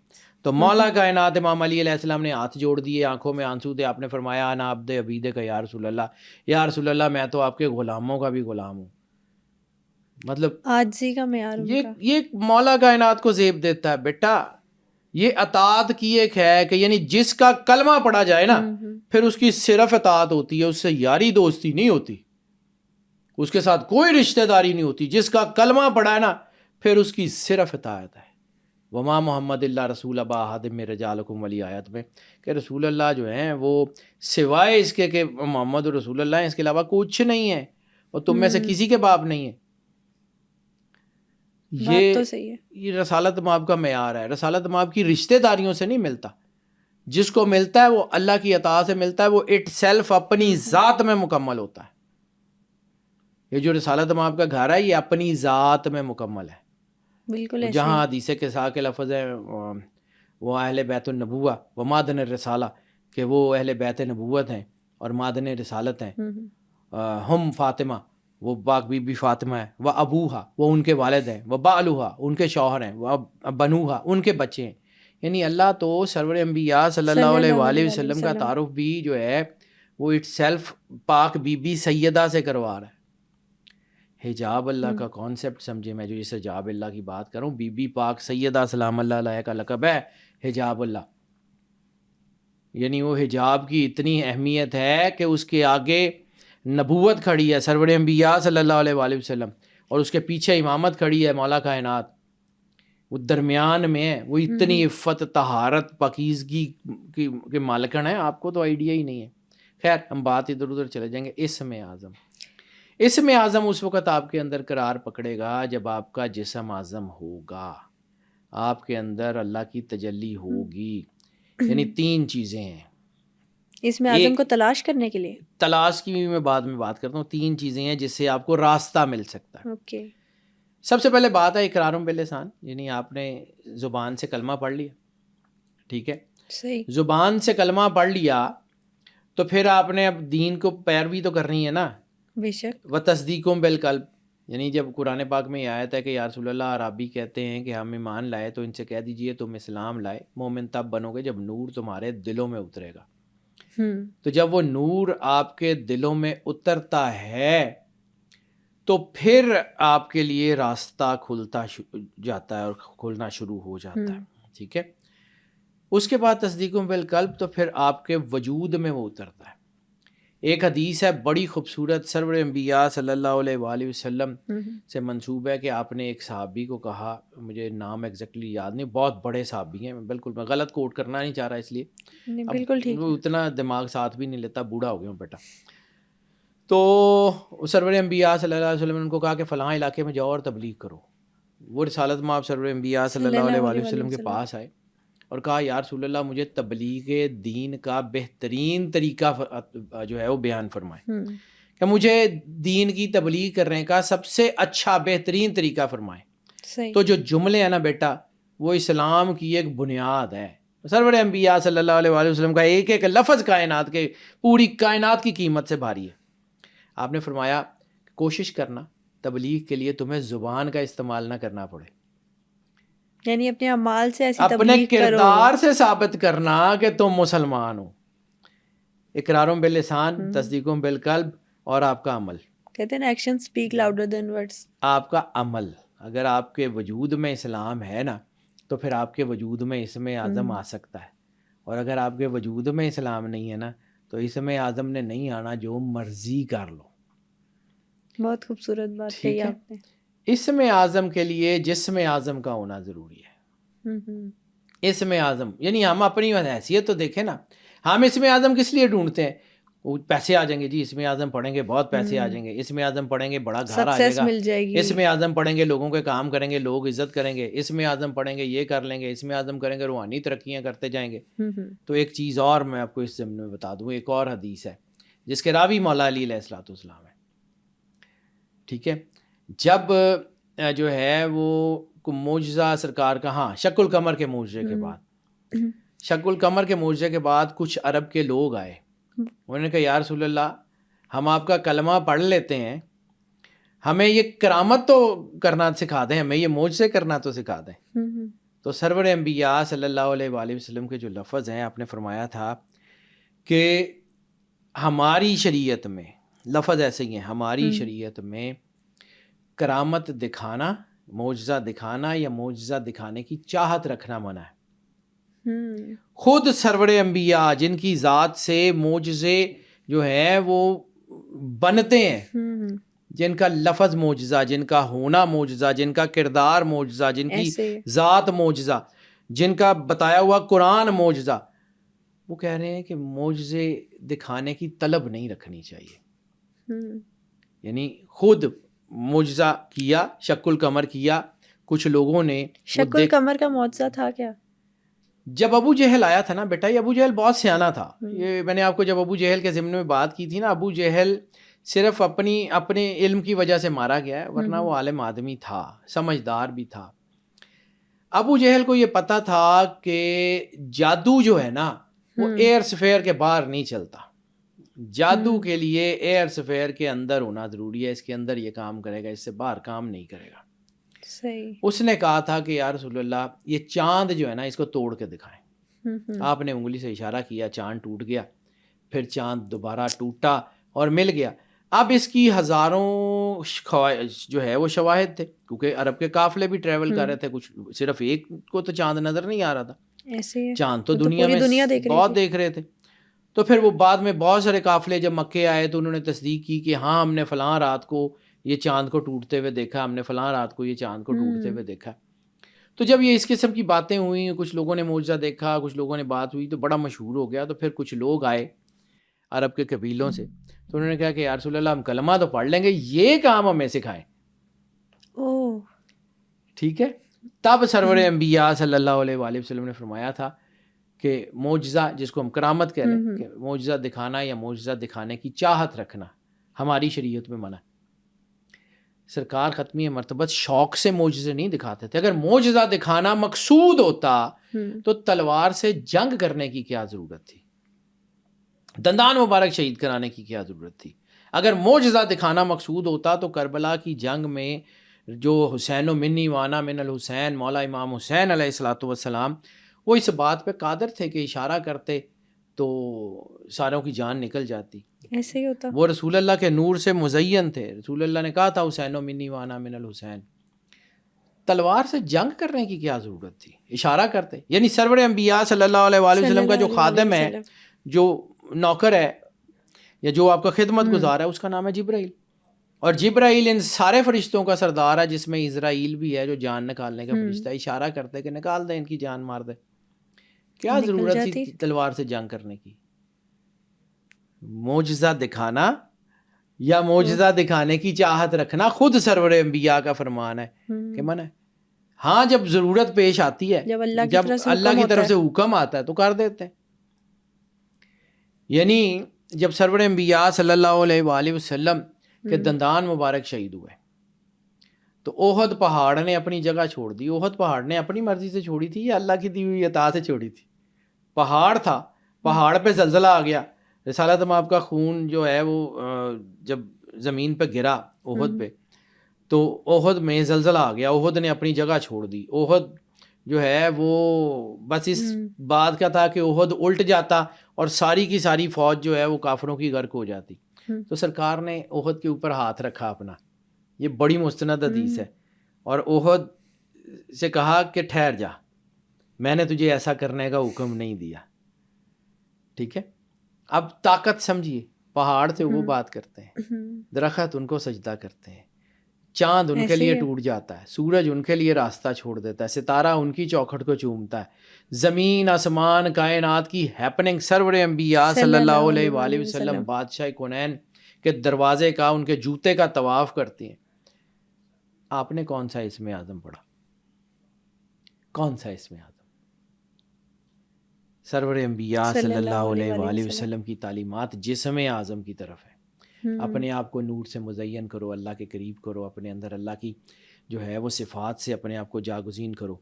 تو مولا کائنات امام علی علیہ السلام نے ہاتھ جوڑ دیے, آنکھوں میں آنسو تھے, آپ نے فرمایا انا عبد عبید کا یا رسول اللہ, یا رسول اللہ میں تو آپ کے غلاموں کا بھی غلام ہوں. مطلب عاجزی کا معیار یہ مولا کائنات کو زیب دیتا ہے بیٹا. یہ اطاعت کی ایک ہے کہ یعنی جس کا کلمہ پڑھا جائے نا پھر اس کی صرف اطاعت ہوتی ہے, اس سے یاری دوستی نہیں ہوتی, اس کے ساتھ کوئی رشتہ داری نہیں ہوتی. جس کا کلمہ پڑھا ہے نا پھر اس کی صرف اطاعت ہے. وما محمد اللہ رسول ابا احد من رجالکم والی آیت میں کہ رسول اللہ جو ہیں وہ سوائے اس کے کہ محمد رسول اللہ ہیں اس کے علاوہ کچھ نہیں ہے, اور تم میں سے کسی کے باپ نہیں ہے. یہ تو صحیح ہے. یہ رسالت مآب کا معیار ہے. رسالت مآب کی رشتہ داریوں سے نہیں ملتا, جس کو ملتا ہے وہ اللہ کی اطاعت سے ملتا ہے, وہ اٹ سیلف اپنی ذات میں مکمل ہوتا ہے. یہ جو رسالت مآب کا گھر ہے یہ اپنی ذات میں مکمل ہے. بالکل جہاں حدیث کے ساتھ کے لفظ ہے وہ اہل بیت النبوہ و مادن الرسالہ, کہ وہ اہل بیت نبوت ہیں اور مادن رسالت ہیں. ہم فاطمہ, وہ پاک بی بی فاطمہ ہے, وہ ابوہا, وہ ان کے والد ہیں, وہ بالوہا, ان کے شوہر ہیں, وہ بنوہا, ان کے بچے ہیں. یعنی اللہ تو سرور انبیاء صلی اللہ علیہ وآلہ وسلم کا تعارف بھی جو ہے وہ اٹ سیلف پاک بی بی سیدہ سے کروا رہا ہے. حجاب اللہ کا کانسیپٹ سمجھے, میں جو اس حجاب اللہ کی بات کروں, بی بی پاک سیدہ سلام اللہ علیہ کا لقب ہے حجاب اللہ. یعنی وہ حجاب کی اتنی اہمیت ہے کہ اس کے آگے نبوت کھڑی ہے سرور انبیاء صلی اللہ علیہ وآلہ وسلم, اور اس کے پیچھے امامت کھڑی ہے مولا کائنات, وہ درمیان میں ہے. وہ اتنی عفت طہارت پاکیزگی کے مالکن ہے, آپ کو تو آئیڈیا ہی نہیں ہے. خیر ہم بات ادھر ادھر چلے جائیں گے. اسم اعظم, اسم اعظم اس وقت آپ کے اندر قرار پکڑے گا جب آپ کا جسم اعظم ہوگا, آپ کے اندر اللہ کی تجلی ہوگی. یعنی تین چیزیں ہیں اس میں اعظم کو تلاش کرنے کے لیے. تلاش کی بھی میں بعد میں بات کرتا ہوں. تین چیزیں ہیں جس سے آپ کو راستہ مل سکتا ہے. اوکے. سب سے پہلے بات ہے اقرار باللسان, یعنی آپ نے زبان سے کلمہ پڑھ لیا, ٹھیک ہے, صحیح. زبان سے کلمہ پڑھ لیا تو پھر آپ نے اب دین کو پیروی تو کرنی ہے نا. بے شک. و تصدیقوں بالقلب, یعنی جب قرآن پاک میں یہ آیت ہے کہ یا رسول اللہ عربی کہتے ہیں کہ ہم ایمان لائے تو ان سے کہہ دیجئے تم اسلام لائے. مومن تب بنو گے جب نور تمہارے دلوں میں اترے گا. تو جب وہ نور آپ کے دلوں میں اترتا ہے تو پھر آپ کے لیے راستہ کھلتا جاتا ہے اور کھلنا شروع ہو جاتا ہے, ٹھیک ہے. اس کے بعد تصدیقوں بالقلب, تو پھر آپ کے وجود میں وہ اترتا ہے. ایک حدیث ہے بڑی خوبصورت, سرور انبیاء صلی اللہ علیہ وآلہ وسلم سے منسوب ہے کہ آپ نے ایک صحابی کو کہا, مجھے نام ایگزیکٹلی یاد نہیں, بہت بڑے صحابی ہیں, بالکل میں غلط کوٹ کرنا نہیں چاہ رہا اس لیے, بالکل ٹھیک, وہ اتنا دماغ ساتھ بھی نہیں لیتا, بوڑھا ہو گیا ہوں بیٹا. تو سرور انبیاء صلی اللہ علیہ وسلم نے ان کو کہا کہ فلاں علاقے میں جاؤ اور تبلیغ کرو. وہ رسالت مآب سرور انبیاء صلی اللہ علیہ وآلہ وسلم کے پاس آئے اور کہا یا رسول اللہ مجھے تبلیغ دین کا بہترین طریقہ جو ہے وہ بیان فرمائیں، کہ مجھے دین کی تبلیغ کرنے کا سب سے اچھا بہترین طریقہ فرمائیں۔ تو جو جملے ہیں نا بیٹا وہ اسلام کی ایک بنیاد ہے۔ سرور انبیاء صلی اللہ علیہ وآلہ وسلم کا ایک ایک لفظ کائنات کے پوری کائنات کی قیمت سے بھاری ہے۔ آپ نے فرمایا کوشش کرنا تبلیغ کے لیے تمہیں زبان کا استعمال نہ کرنا پڑے، یعنی اپنے اعمال سے ایسی اپنے کردار سے ثابت کرنا کہ تم مسلمان ہو۔ اقراروں باللسان، تصدیقوں بالقلب، اور آپ کا عمل، کہتے ہیں action speak louder than words, آپ کا عمل۔ اگر آپ کے وجود میں اسلام ہے نا تو پھر آپ کے وجود میں اسم اعظم آ سکتا ہے، اور اگر آپ کے وجود میں اسلام نہیں ہے نا تو اسم اعظم نے نہیں آنا، جو مرضی کر لو۔ بہت خوبصورت بات کہی آپ نے۔ اسم اعظم کے لیے جسم اعظم کا ہونا ضروری ہے۔ اسم اعظم یعنی ہم اپنی حیثیت تو دیکھیں نا، ہم اسم اعظم کس لیے ڈھونڈتے ہیں؟ پیسے آ جائیں گے جی، اسم اعظم پڑھیں گے بہت پیسے آ جائیں گے، اسم اعظم پڑھیں گے بڑا گھر آ جائے گا، اسم اعظم پڑھیں گے لوگوں کے کام کریں گے، لوگ عزت کریں گے، اسم اعظم پڑھیں گے یہ کر لیں گے، اسم اعظم کریں گے روحانی ترقیاں کرتے جائیں گے۔ تو ایک چیز اور میں آپ کو اس ضمن میں بتا دوں، ایک اور حدیث ہے جس کے راوی مولا علی علیہ الصلوۃ والسلام ہے، ٹھیک ہے؟ جب جو ہے وہ معجزہ سرکار کا، ہاں شق القمر کے معجزے کے بعد، شق القمر کے معجزے کے بعد کچھ عرب کے لوگ آئے، انہوں نے کہا یا رسول اللہ ہم آپ کا کلمہ پڑھ لیتے ہیں، ہمیں یہ کرامت تو کرنا سکھا دیں، ہمیں یہ معجزے کرنا تو سکھا دیں۔ تو سرور انبیاء صلی اللہ علیہ وآلہ وسلم کے جو لفظ ہیں، آپ نے فرمایا تھا کہ ہماری شریعت میں، لفظ ایسے ہی ہیں، ہماری شریعت میں کرامت دکھانا، معجزہ دکھانا یا معجزہ دکھانے کی چاہت رکھنا منع ہے۔ خود سرور انبیاء جن کی ذات سے معجزے جو ہیں وہ بنتے ہیں، جن کا لفظ معجزہ، جن کا ہونا معجزہ، جن کا کردار معجزہ، جن کی ذات معجزہ، جن کا بتایا ہوا قرآن معجزہ، وہ کہہ رہے ہیں کہ معجزے دکھانے کی طلب نہیں رکھنی چاہیے۔ یعنی خود معجزہ کیا، شق القمر کیا، کچھ لوگوں نے۔ شق القمر کا معجزہ تھا کیا؟ جب ابو جہل آیا تھا نا بیٹا، یہ ابو جہل بہت سیانہ تھا۔ یہ میں نے آپ کو جب ابو جہل کے ضمن میں بات کی تھی نا، ابو جہل صرف اپنے علم کی وجہ سے مارا گیا ہے، ورنہ وہ عالم آدمی تھا، سمجھدار بھی تھا۔ ابو جہل کو یہ پتا تھا کہ جادو جو ہے نا وہ ایئر سفیر کے باہر نہیں چلتا، جادو کے لیے ایئر سفیر کے اندر ہونا ضروری ہے، اس کے اندر یہ کام کرے گا، اس سے باہر کام نہیں کرے گا۔ صحیح۔ اس نے کہا تھا کہ یا رسول اللہ یہ چاند جو ہے نا اس کو توڑ کے دکھائیں۔ آپ نے انگلی سے اشارہ کیا، چاند ٹوٹ گیا، پھر چاند دوبارہ ٹوٹا اور مل گیا۔ اب اس کی ہزاروں جو ہے وہ شواہد تھے، کیونکہ عرب کے قافلے بھی ٹریول کر رہے تھے، کچھ صرف ایک کو تو چاند نظر نہیں آ رہا تھا، چاند تو دنیا میں بہت دیکھ رہے تھے۔ تو پھر وہ بعد میں بہت سارے قافلے جب مکے آئے تو انہوں نے تصدیق کی کہ ہاں ہم نے فلاں رات کو یہ چاند کو ٹوٹتے ہوئے دیکھا، ہم نے فلاں رات کو یہ چاند کو ٹوٹتے ہوئے دیکھا۔ تو جب یہ اس قسم کی باتیں ہوئیں، کچھ لوگوں نے معجزہ دیکھا، کچھ لوگوں نے بات ہوئی، تو بڑا مشہور ہو گیا۔ تو پھر کچھ لوگ آئے عرب کے قبیلوں سے، تو انہوں نے کہا کہ یا رسول اللہ ہم کلمہ تو پڑھ لیں گے، یہ کام ہمیں سکھائیں۔ ٹھیک ہے؟ تب سرور انبیاء صلی اللہ علیہ وآلہ وسلم نے فرمایا تھا کہ معجزہ جس کو ہم کرامت کہہ لیں، کہ معجزہ دکھانا یا معجزہ دکھانے کی چاہت رکھنا ہماری شریعت میں منع۔ سرکار ختمی مرتبت شوق سے معجزے نہیں دکھاتے تھے۔ اگر معجزہ دکھانا مقصود ہوتا تو تلوار سے جنگ کرنے کی کیا ضرورت تھی، دندان مبارک شہید کرانے کی کیا ضرورت تھی؟ اگر معجزہ دکھانا مقصود ہوتا تو کربلا کی جنگ میں جو حسین و منی وانا من الحسین، مولا امام حسین علیہ الصلوۃ والسلام، وہ اس بات پہ قادر تھے کہ اشارہ کرتے تو ساروں کی جان نکل جاتی۔ ایسے ہی ہوتا۔ وہ رسول اللہ کے نور سے مزین تھے، رسول اللہ نے کہا تھا حسین و منی وانا من الحسین۔ تلوار سے جنگ کرنے کی کیا ضرورت تھی؟ اشارہ کرتے۔ یعنی سرور انبیاء صلی اللہ علیہ وآلہ وسلم کا جو خادم ہے، جو نوکر ہے یا جو آپ کا خدمت گزار ہے، اس کا نام ہے جبرائیل، اور جبرائیل ان سارے فرشتوں کا سردار ہے، جس میں اسرائیل بھی ہے جو جان نکالنے کا فرشتہ ہے۔ اشارہ کرتے کہ نکال دیں، ان کی جان مار دے۔ کیا ضرورت تھی تلوار سے جنگ کرنے کی؟ معجزہ دکھانا یا معجزہ دکھانے کی چاہت رکھنا خود سرور انبیاء کا فرمان ہے کہ منع ہے۔ ہاں جب ضرورت پیش آتی ہے، جب اللہ کی طرف سے حکم آتا ہے تو کر دیتے ہیں. یعنی جب سرور انبیاء صلی اللہ علیہ وآلہ وسلم کے دندان مبارک شہید ہوئے تو احد پہاڑ نے اپنی جگہ چھوڑ دی. احد پہاڑ نے اپنی مرضی سے چھوڑی تھی یا اللہ کی دی ہوئی عطا سے چھوڑی تھی؟ پہاڑ تھا، پہاڑ پہ زلزلہ آ گیا. رسالت مآب کا خون جو ہے وہ جب زمین پہ گرا احد پہ تو احد میں زلزلہ آ گیا، احد نے اپنی جگہ چھوڑ دی. احد جو ہے وہ بس اس بات کا تھا کہ احد الٹ جاتا اور ساری کی ساری فوج جو ہے وہ کافروں کی غرق ہو جاتی. تو سرکار نے احد کے اوپر ہاتھ رکھا اپنا، یہ بڑی مستند حدیث ہے، اور احد سے کہا کہ ٹھہر جا، میں نے تجھے ایسا کرنے کا حکم نہیں دیا. ٹھیک ہے، اب طاقت سمجھیے. پہاڑ سے وہ بات کرتے ہیں، درخت ان کو سجدہ کرتے ہیں، چاند ان کے لیے ٹوٹ جاتا ہے، سورج ان کے لیے راستہ چھوڑ دیتا ہے، ستارہ ان کی چوکھٹ کو چومتا ہے. زمین آسمان کائنات کی ہیپننگ سرور انبیاء صلی اللہ علیہ وآلہ وسلم بادشاہ کونین کے دروازے کا، ان کے جوتے کا طواف کرتی ہیں. آپ نے کون سا اسم اعظم پڑھا؟ کون سا اسم اعظم؟ سرور انبیاء صلی اللہ علیہ وآلہ وسلم کی تعلیمات جسم اعظم کی طرف ہے. اپنے آپ کو نور سے مزین کرو، اللہ کے قریب کرو، اپنے اندر اللہ کی جو ہے وہ صفات سے اپنے آپ کو جاگزین کرو.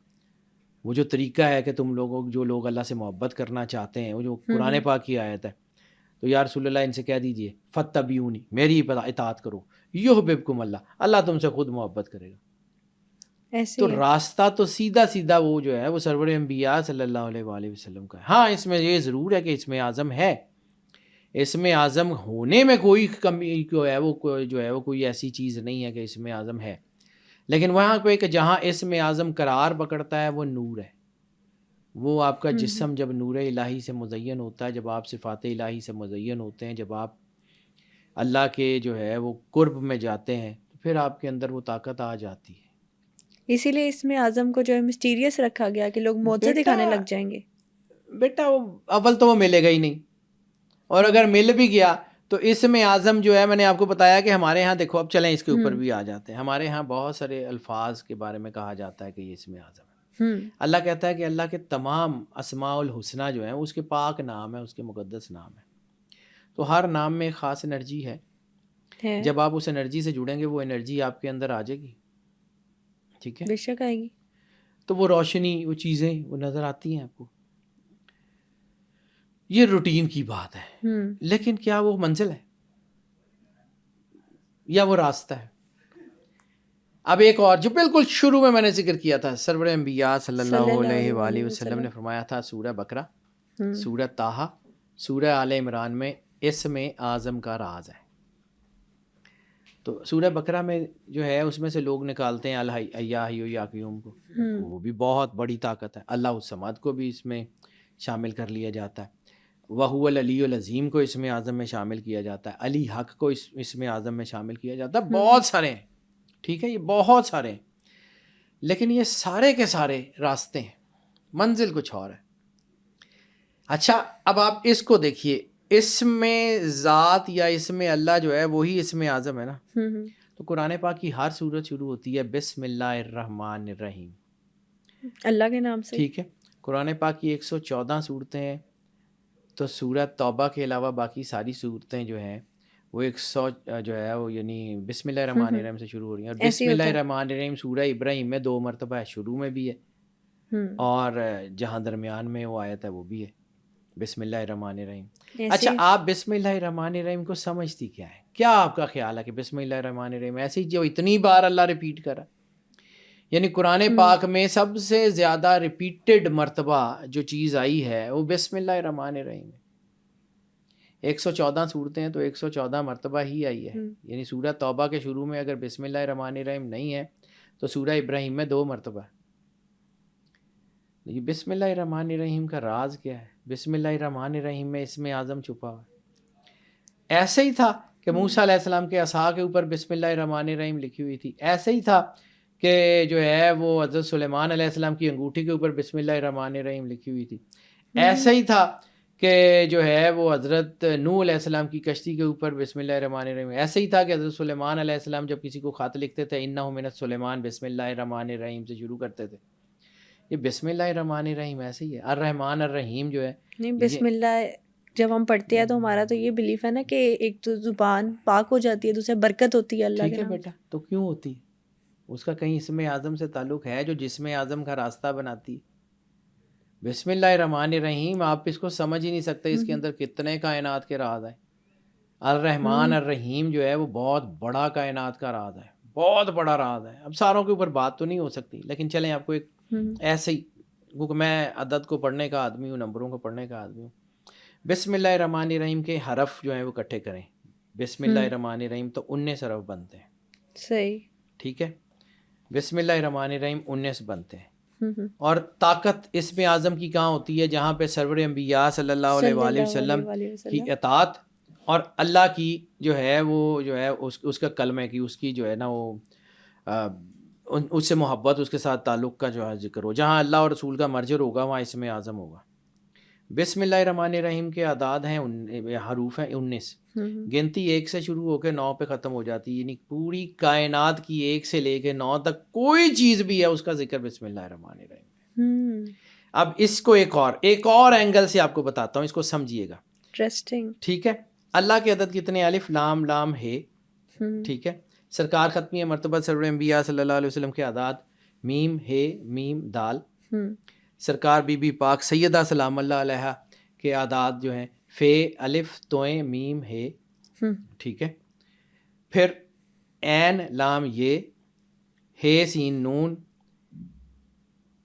وہ جو طریقہ ہے کہ تم لوگوں جو لوگ اللہ سے محبت کرنا چاہتے ہیں، وہ جو قرآن پاک کی آیت ہے، تو یا رسول اللہ ان سے کہہ دیجئے فاتبعونی، میری اطاعت کرو، یحببکم اللہ، اللہ تم سے خود محبت کرے گا. تو راستہ تو سیدھا سیدھا وہ جو ہے وہ سرور انبیاء صلی اللہ علیہ وآلہ وسلم کا ہے. ہاں اس میں یہ ضرور ہے کہ اسم اعظم ہے، اسم اعظم ہونے میں کوئی کمی جو ہے وہ کوئی ایسی چیز نہیں ہے کہ اسم اعظم ہے، لیکن وہاں پہ کہ جہاں اسم اعظم قرار پکڑتا ہے وہ نور ہے. وہ آپ کا جسم جب نور الہی سے مزین ہوتا ہے، جب آپ صفات الہی سے مزین ہوتے ہیں، جب آپ اللہ کے جو ہے وہ قرب میں جاتے ہیں، تو پھر آپ کے اندر وہ طاقت آ جاتی ہے. اسی لیے اسم اعظم کو جو ہے مسٹیریس رکھا گیا کہ لوگ معجزے دکھانے لگ جائیں گے. بیٹا اول تو وہ ملے گا ہی نہیں، اور اگر مل بھی گیا تو اسم اعظم جو ہے، میں نے آپ کو بتایا کہ ہمارے ہاں دیکھو، اب چلیں اس کے اوپر بھی آ جاتے ہیں. ہمارے ہاں بہت سارے الفاظ کے بارے میں کہا جاتا ہے کہ یہ اسم اعظم ہے. اللہ کہتا ہے کہ اللہ کے تمام اسماء الحسنہ جو ہیں اس کے پاک نام ہے، اس کے مقدس نام ہے. تو ہر نام میں ایک خاص انرجی ہے. جب آپ اس انرجی سے جڑیں گے وہ انرجی آپ کے اندر آ جائے گی. ٹھیک ہے، بے شک آئے گی. تو وہ روشنی، وہ چیزیں وہ نظر آتی ہیں آپ کو. یہ روٹین کی بات ہے، لیکن کیا وہ منزل ہے یا وہ راستہ ہے؟ اب ایک اور جو بالکل شروع میں نے ذکر کیا تھا، سرور انبیاء صلی اللہ علیہ وآلہ وسلم نے فرمایا تھا سورہ بقرہ، سورہ طٰہٰ، سورہ آل عمران میں اسم اعظم کا راز ہے. تو سورہ بقرہ میں جو ہے اس میں سے لوگ نکالتے ہیں یا حی یا قیوم کو، وہ بھی بہت بڑی طاقت ہے. اللہ الصمد کو بھی اس میں شامل کر لیا جاتا ہے. وَهُوَ الْعَلِيُّ الْعَظِيمُ کو اسم اعظم میں شامل کیا جاتا ہے. علی حق کو اسم اعظم میں شامل کیا جاتا ہے. بہت سارے ہیں، ٹھیک ہے، یہ بہت سارے ہیں، لیکن یہ سارے کے سارے راستے ہیں، منزل کچھ اور ہے. اچھا اب آپ اس کو دیکھیے، اسم ذات یا اسم اللہ جو ہے وہی اسم اعظم ہے نا. تو قرآن پاک کی ہر سورت شروع ہوتی ہے بسم اللہ الرحمن الرحیم، اللہ کے نام سے. ٹھیک ہے، قرآن پاک کی 114 صورتیں ہیں، تو سورت توبہ کے علاوہ باقی ساری صورتیں جو ہیں وہ 100 جو ہے وہ یعنی بسم اللہ الرحمن الرحیم سے شروع ہو رہی ہیں. اور بسم اللہ الرحمن الرحیم سورہ ابراہیم میں 2 مرتبہ ہے، شروع میں بھی ہے اور جہاں درمیان میں وہ آیت ہے وہ بھی ہے بسم اللہ الرحمن الرحیم. اچھا آپ بسم اللہ الرحمن الرحیم کو سمجھتی کیا ہے؟ کیا آپ کا خیال ہے کہ بسم اللہ الرحمن الرحیم ایسی جو اتنی بار اللہ ریپیٹ کرا، یعنی قرآن پاک میں سب سے زیادہ ریپیٹڈ مرتبہ جو چیز آئی ہے وہ بسم اللہ الرحمن الرحیم ہے. 114 صورتیں ہیں تو 114 مرتبہ ہی آئی ہے. یعنی سورہ توبہ کے شروع میں اگر بسم اللہ الرحمن الرحیم نہیں ہے تو سورہ ابراہیم میں 2 مرتبہ ہے. لیکن بسم اللہ الرحمن الرحیم کا راز کیا ہے؟ بسم اللہ الرحمن الرحیم میں اسم اعظم چھپا ہوا ہے. ایسے ہی تھا کہ موسیٰ علیہ السلام کے عصا کے اوپر بسم اللہ الرحمن الرحیم لکھی ہوئی تھی. ایسے ہی تھا کہ جو ہے وہ حضرت سلیمان علیہ السلام کی انگوٹھی کے اوپر بسم اللہ الرحمن الرحیم لکھی ہوئی تھی. ایسے ہی تھا کہ جو ہے وہ حضرت نوح علیہ السلام کی کشتی کے اوپر بسم اللہ الرحمن الرحیم، ایسے ہی تھا کہ حضرت سلیمان علیہ السلام جب کسی کو خط لکھتے تھے انہ من سلیمان بسم اللہ الرحمن الرحیم سے شروع کرتے تھے. یہ بسم اللہ الرحمن الرحیم ایسے ہی ہے. الرحمن الرحیم جو ہے نہیں، بسم اللہ جب ہم پڑھتے ہیں تو ہمارا تو یہ بلیف ہے نا کہ ایک تو زبان پاک ہو جاتی ہے، دوسرے برکت ہوتی ہے اللہ ٹھیک کے ہے نام. بیٹا، تو کیوں ہوتی ہے؟ اس کا کہیں اسم اعظم سے تعلق ہے جو جسم اعظم کا راستہ بناتی ہے. بسم اللہ الرحمن الرحیم آپ اس کو سمجھ ہی نہیں سکتے، اس کے اندر کتنے کائنات کے راز ہیں. الرحمن الرحیم جو ہے وہ بہت بڑا کائنات کا راز ہے، بہت بڑا راز ہے. اب ساروں کے اوپر بات تو نہیں ہو سکتی، لیکن چلیں آپ کو ایک ایسے ہی، کیونکہ میں عدد کو پڑھنے کا آدمی ہوں، نمبروں کو پڑھنے کا آدمی ہوں. بسم اللہ الرحمن الرحیم کے حرف جو ہیں وہ اکٹھے کریں، بسم اللہ الرحمن الرحیم تو 19 حرف بنتے ہیں. صحیح. ٹھیک ہے، بسم اللہ الرحمن الرحیم 19 بنتے ہیں. اور طاقت اسم اعظم کی کہاں ہوتی ہے؟ جہاں پہ سرور انبیاء صلی اللہ علیہ وآلہ وسلم کی اطاعت اور اللہ کی جو ہے وہ جو ہے اس کا کلمہ کی، اس کی جو ہے نا وہ اس سے محبت، اس کے ساتھ تعلق کا جو ہے ذکر ہو. جہاں اللہ اور رسول کا مرجر ہوگا وہاں اسم اعظم ہوگا. بسم اللہ الرحمن الرحیم کے اعداد ہیں، حروف ہیں 19. گنتی 1 سے شروع ہو کے 9 پہ ختم ہو جاتی ہے، یعنی پوری کائنات کی 1 سے لے کے 9 تک کوئی چیز بھی ہے اس کا ذکر بسم اللہ الرحمن الرحیم. اب اس کو ایک اور اینگل سے آپ کو بتاتا ہوں، اس کو سمجھیے گا. انٹرسٹنگ. ٹھیک ہے، اللہ کے عدد کتنے؟ الف لام لام ہے. ٹھیک ہے، سرکار ختمی مرتبہ سرور انبیاء صلی اللہ علیہ وسلم کے اعداد میم ہے میم دال. سرکار بی بی پاک سیدہ سلام اللہ علیہ کے اعداد جو ہیں فے الف توئیں میم ہے. ٹھیک ہے، پھر عین لام یہ ہے سین نون.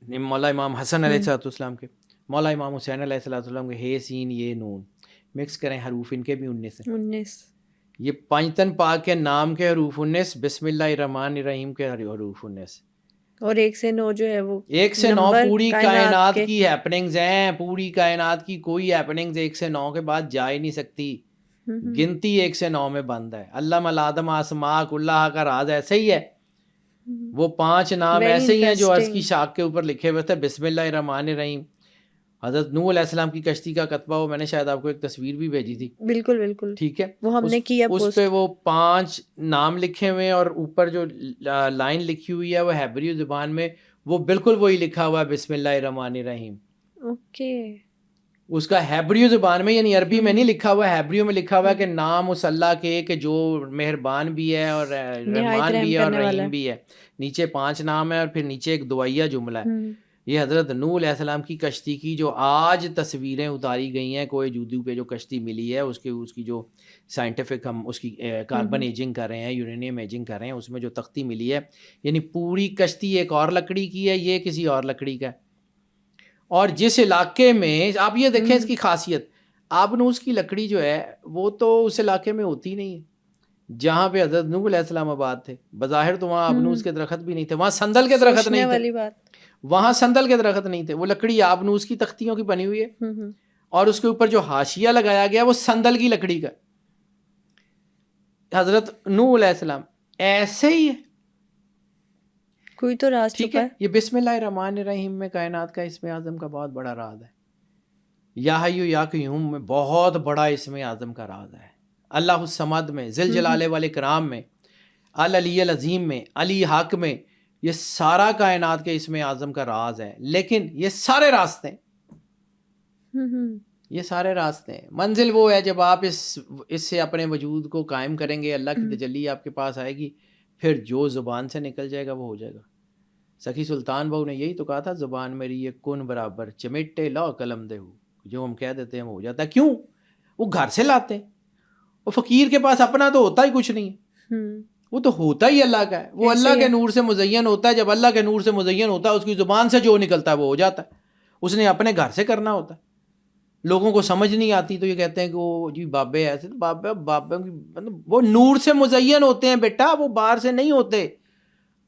مولا امام حسن علیہ السلام کے، مولا امام حسین علیہ السلام کے ہے سین یہ نون. مکس کریں حروف ان کے بھی 19. یہ پنجتن پاک کے نام کے حروف 19، بسم اللہ الرحمن الرحیم کے حروف 19. اور 1 سے 9 جو ہے وہ 1 سے 9 پوری کائنات کی ہیپننگز ہیں. پوری کائنات کی کوئی ہیپننگز 1 سے 9 کے بعد جا ہی نہیں سکتی. گنتی 1 سے 9 میں بند ہے. علم الآدم اسماء کلھا کا راز ایسے ہی ہے. وہ 5 نام ایسے ہی ہیں جو عرض کی شاخ کے اوپر لکھے ہوئے تھے. بسم اللہ الرحمن الرحیم. حضرت نوح علیہ السلام کی کشتی کا کتبہ وہ میں نے شاید آپ کو ایک تصویر بھی بھیجی تھی. بالکل بالکل. ٹھیک ہے، وہ ہم نے کیا اس پہ وہ 5 نام لکھے ہوئے ہیں اور اوپر جو لائن لکھی ہوئی ہے وہ ہیبریو زبان میں وہ بالکل وہی لکھا ہوا ہے بسم اللہ الرحمن الرحیم. اوکے. اس کا ہیبریو زبان میں، یعنی عربی میں نہیں لکھا ہوا، ہیبریو میں لکھا ہوا ہے کہ نام اس اللہ کے کہ جو مہربان بھی ہے اور رحمان بھی ہے اور رحیم بھی ہے. نیچے 5 نام ہے اور پھر نیچے ایک دعائیہ جملہ ہے. یہ حضرت نوح علیہ السلام کی کشتی کی جو آج تصویریں اتاری گئی ہیں کوئی جودو پہ جو کشتی ملی ہے اس کی جو سائنٹیفک ہم اس کی کاربن ایجنگ کر رہے ہیں، یورینیم ایجنگ کر رہے ہیں، اس میں جو تختی ملی ہے، یعنی پوری کشتی ایک اور لکڑی کی ہے، یہ کسی اور لکڑی کا ہے. اور جس علاقے میں آپ یہ دیکھیں اس کی خاصیت، آبنوس کی لکڑی جو ہے وہ تو اس علاقے میں ہوتی نہیں ہے جہاں پہ حضرت نوح علیہ السلام آباد تھے. بظاہر تو وہاں آبنوس کے درخت بھی نہیں تھے، وہاں سندل کے درخت نہیں تھے، وہاں سندل کے درخت نہیں تھے. وہ لکڑی آبنوس کی تختیوں کی بنی ہوئی ہے اور اس کے اوپر جو حاشیہ لگایا گیا وہ سندل کی لکڑی کا. حضرت نوح علیہ السلام ایسے ہی ہے، کوئی تو راز ٹھیک ہے. یہ بسم اللہ الرحمن الرحیم میں کائنات کا اسم اعظم کا بہت بڑا راز ہے. یا حی یا قیوم میں بہت بڑا اسم اعظم کا راز ہے. اللہ الصمد میں، ذل جلالہ والاکرام میں، العلی العظیم میں، علی حق میں، یہ سارا کائنات کے اسم اعظم کا راز ہے. لیکن یہ سارے راستے ہیں. منزل وہ ہے جب آپ اس سے اپنے وجود کو قائم کریں گے، اللہ کی تجلی آپ کے پاس آئے گی، پھر جو زبان سے نکل جائے گا وہ ہو جائے گا. سخی سلطان بہو نے یہی تو کہا تھا، زبان میری یہ کن برابر چمٹے لا قلم دے ہو. جو ہم کہہ دیتے ہیں وہ ہو جاتا ہے. کیوں؟ وہ گھر سے لاتے ہیں. وہ فقیر کے پاس اپنا تو ہوتا ہی کچھ نہیں ہے، وہ تو ہوتا ہی اللہ کا ہے. وہ اللہ کے نور سے مزین ہوتا ہے. جب اللہ کے نور سے مزین ہوتا ہے اس کی زبان سے جو نکلتا ہے وہ ہو جاتا ہے. اس نے اپنے گھر سے کرنا ہوتا ہے. لوگوں کو سمجھ نہیں آتی تو یہ کہتے ہیں کہ وہ جی بابے ایسے. بابے مطلب وہ نور سے مزین ہوتے ہیں بیٹا، وہ باہر سے نہیں ہوتے.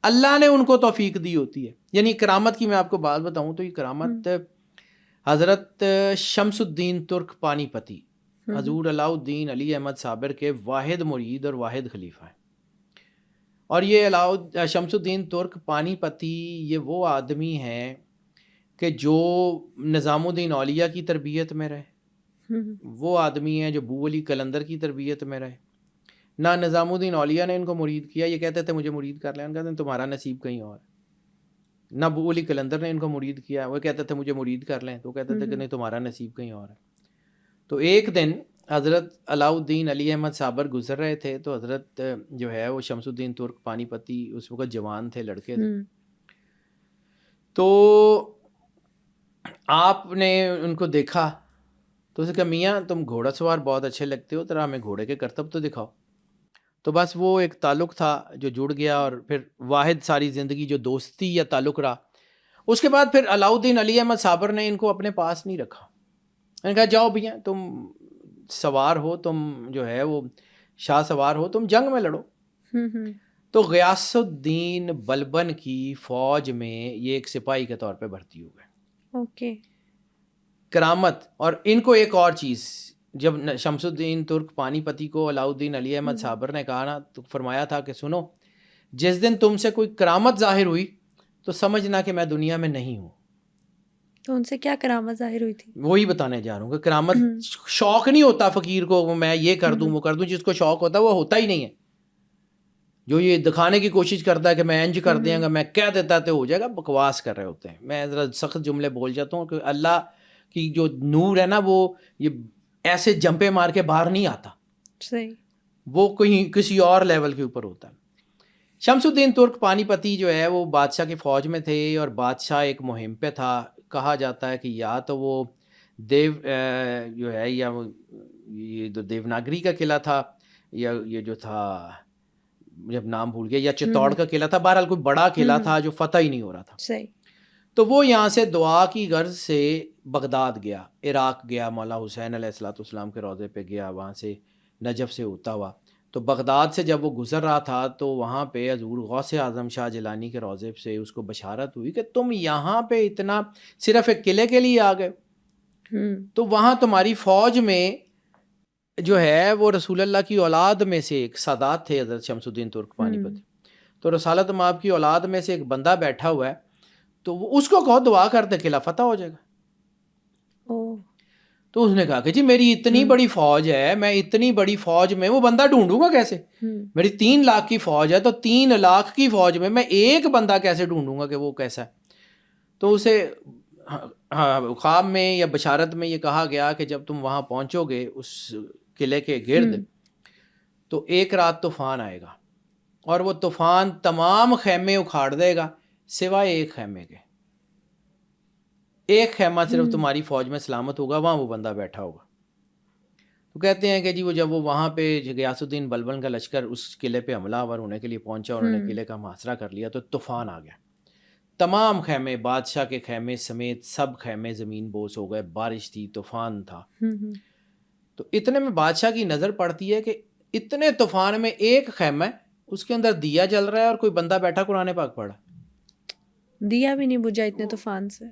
اللہ نے ان کو توفیق دی ہوتی ہے. یعنی کرامت کی میں آپ کو بات بتاؤں تو یہ کرامت حضرت شمس الدین ترک پانی پتی حضور علاء الدین علی احمد صابر کے واحد مرید اور واحد خلیفہ ہیں. اور یہ شمس الدین ترک پانی پتی یہ وہ آدمی ہیں کہ جو نظام الدین اولیاء کی تربیت میں رہے، وہ آدمی ہیں جو بو علی قلندر کی تربیت میں رہے. نہ نظام الدین اولیاء نے ان کو مرید کیا, یہ کہتے تھے مجھے مرید کر لیں, ان کہتے ہیں تمہارا نصیب کہیں اور. نہ بو علی قلندر نے ان کو مرید کیا, وہ کہتے تھے مجھے مرید کر لیں, تو کہتے تھے کہ نہیں تمہارا نصیب کہیں اور ہے. تو ایک دن حضرت علاؤ الدین علی احمد صابر گزر رہے تھے, تو حضرت جو ہے وہ شمس الدین ترک پانی پتی اس وقت جوان تھے, لڑکے تھے, تو آپ نے ان کو دیکھا تو اسے کہا میاں تم گھوڑا سوار بہت اچھے لگتے ہو, ذرا ہمیں گھوڑے کے کرتب تو دکھاؤ. تو بس وہ ایک تعلق تھا جو جڑ گیا, اور پھر واحد ساری زندگی جو دوستی یا تعلق رہا. اس کے بعد پھر علاؤ الدین علی احمد صابر نے ان کو اپنے پاس نہیں رکھا. انہوں نے کہا جاؤ بھیا تم سوار ہو, تم جو ہے وہ شاہ سوار ہو, تم جنگ میں لڑو. تو غیاث الدین بلبن کی فوج میں یہ ایک سپاہی کے طور پہ بھرتی ہو گئے. اوکے. کرامت. اور ان کو ایک اور چیز, جب شمس الدین ترک پانی پتی کو علاؤ الدین علی احمد صابر نے کہا نا, تو فرمایا تھا کہ سنو, جس دن تم سے کوئی کرامت ظاہر ہوئی تو سمجھنا کہ میں دنیا میں نہیں ہوں. تو ان سے کیا کرامت ظاہر ہوئی تھی؟ وہی بتانے جا رہا ہوں کہ کرامت شوق نہیں ہوتا فقیر کو, میں یہ کر دوں وہ کر دوں. جس کو شوق ہوتا ہے وہ ہوتا ہی نہیں ہے. جو یہ دکھانے کی کوشش کرتا ہے کہ میں انج کر دیں گا, میں کہہ دیتا تو ہو جائے گا, بکواس کر رہے ہوتے ہیں. میں ذرا سخت جملے بول جاتا ہوں کہ اللہ کی جو نور ہے نا, وہ یہ ایسے جمپے مار کے باہر نہیں آتا, صحیح, وہ کہیں کسی اور لیول کے اوپر ہوتا ہے. شمس الدین ترک پانی پتی جو ہے وہ بادشاہ کی فوج میں تھے, اور بادشاہ ایک مہم پہ تھا. کہا جاتا ہے کہ یا تو وہ دیو جو ہے, یا یہ دیوناگری کا قلعہ تھا, یا یہ جو تھا جب نام بھول گیا, یا چتوڑ کا قلعہ تھا. بہرحال کوئی بڑا قلعہ تھا جو فتح ہی نہیں ہو رہا تھا. صحیح. تو وہ یہاں سے دعا کی غرض سے بغداد گیا, عراق گیا, مولا حسین علیہ السلام کے روضے پہ گیا, وہاں سے نجف سے ہوتا ہوا. تو بغداد سے جب وہ گزر رہا تھا تو وہاں پہ حضور غوث اعظم شاہ جیلانی کے روضے سے اس کو بشارت ہوئی کہ تم یہاں پہ اتنا صرف ایک قلعے کے لیے آ گئے. تو وہاں تمہاری فوج میں جو ہے وہ رسول اللہ کی اولاد میں سے ایک سادات تھے, حضرت شمس الدین ترک پانی پتی. تو رسالت مآب کی اولاد میں سے ایک بندہ بیٹھا ہوا ہے, تو وہ اس کو کہو دعا کر دے, قلعہ فتح ہو جائے گا. تو اس نے کہا کہ جی میری اتنی بڑی فوج ہے, میں اتنی بڑی فوج میں وہ بندہ ڈھونڈوں گا کیسے؟ میری 3 لاکھ کی فوج ہے, تو 3 لاکھ کی فوج میں ایک بندہ کیسے ڈھونڈوں گا کہ وہ کیسا ہے؟ تو اسے خواب میں یا بشارت میں یہ کہا گیا کہ جب تم وہاں پہنچو گے اس قلعے کے گرد, تو ایک رات طوفان آئے گا, اور وہ طوفان تمام خیمے اکھاڑ دے گا سوائے ایک خیمے کے. ایک خیمہ صرف تمہاری فوج میں سلامت ہوگا, وہاں وہ بندہ بیٹھا ہوگا. تو کہتے ہیں کہ جی وہ جب وہ وہاں پہ غیاث الدین بلبن کا لشکر اس قلعے پہ حملہ آور ہونے کے لیے پہنچا, انہوں نے قلعے کا محاصرہ کر لیا, تو طوفان آ گیا. تمام خیمے, بادشاہ کے خیمے سمیت سب خیمے زمین بوس ہو گئے. بارش تھی, طوفان تھا. تو اتنے میں بادشاہ کی نظر پڑتی ہے کہ اتنے طوفان میں ایک خیمہ ہے, اس کے اندر دیا جل رہا ہے اور کوئی بندہ بیٹھا قرآن پاک پڑھا. دیا بھی نہیں بجھا اتنے طوفان سے.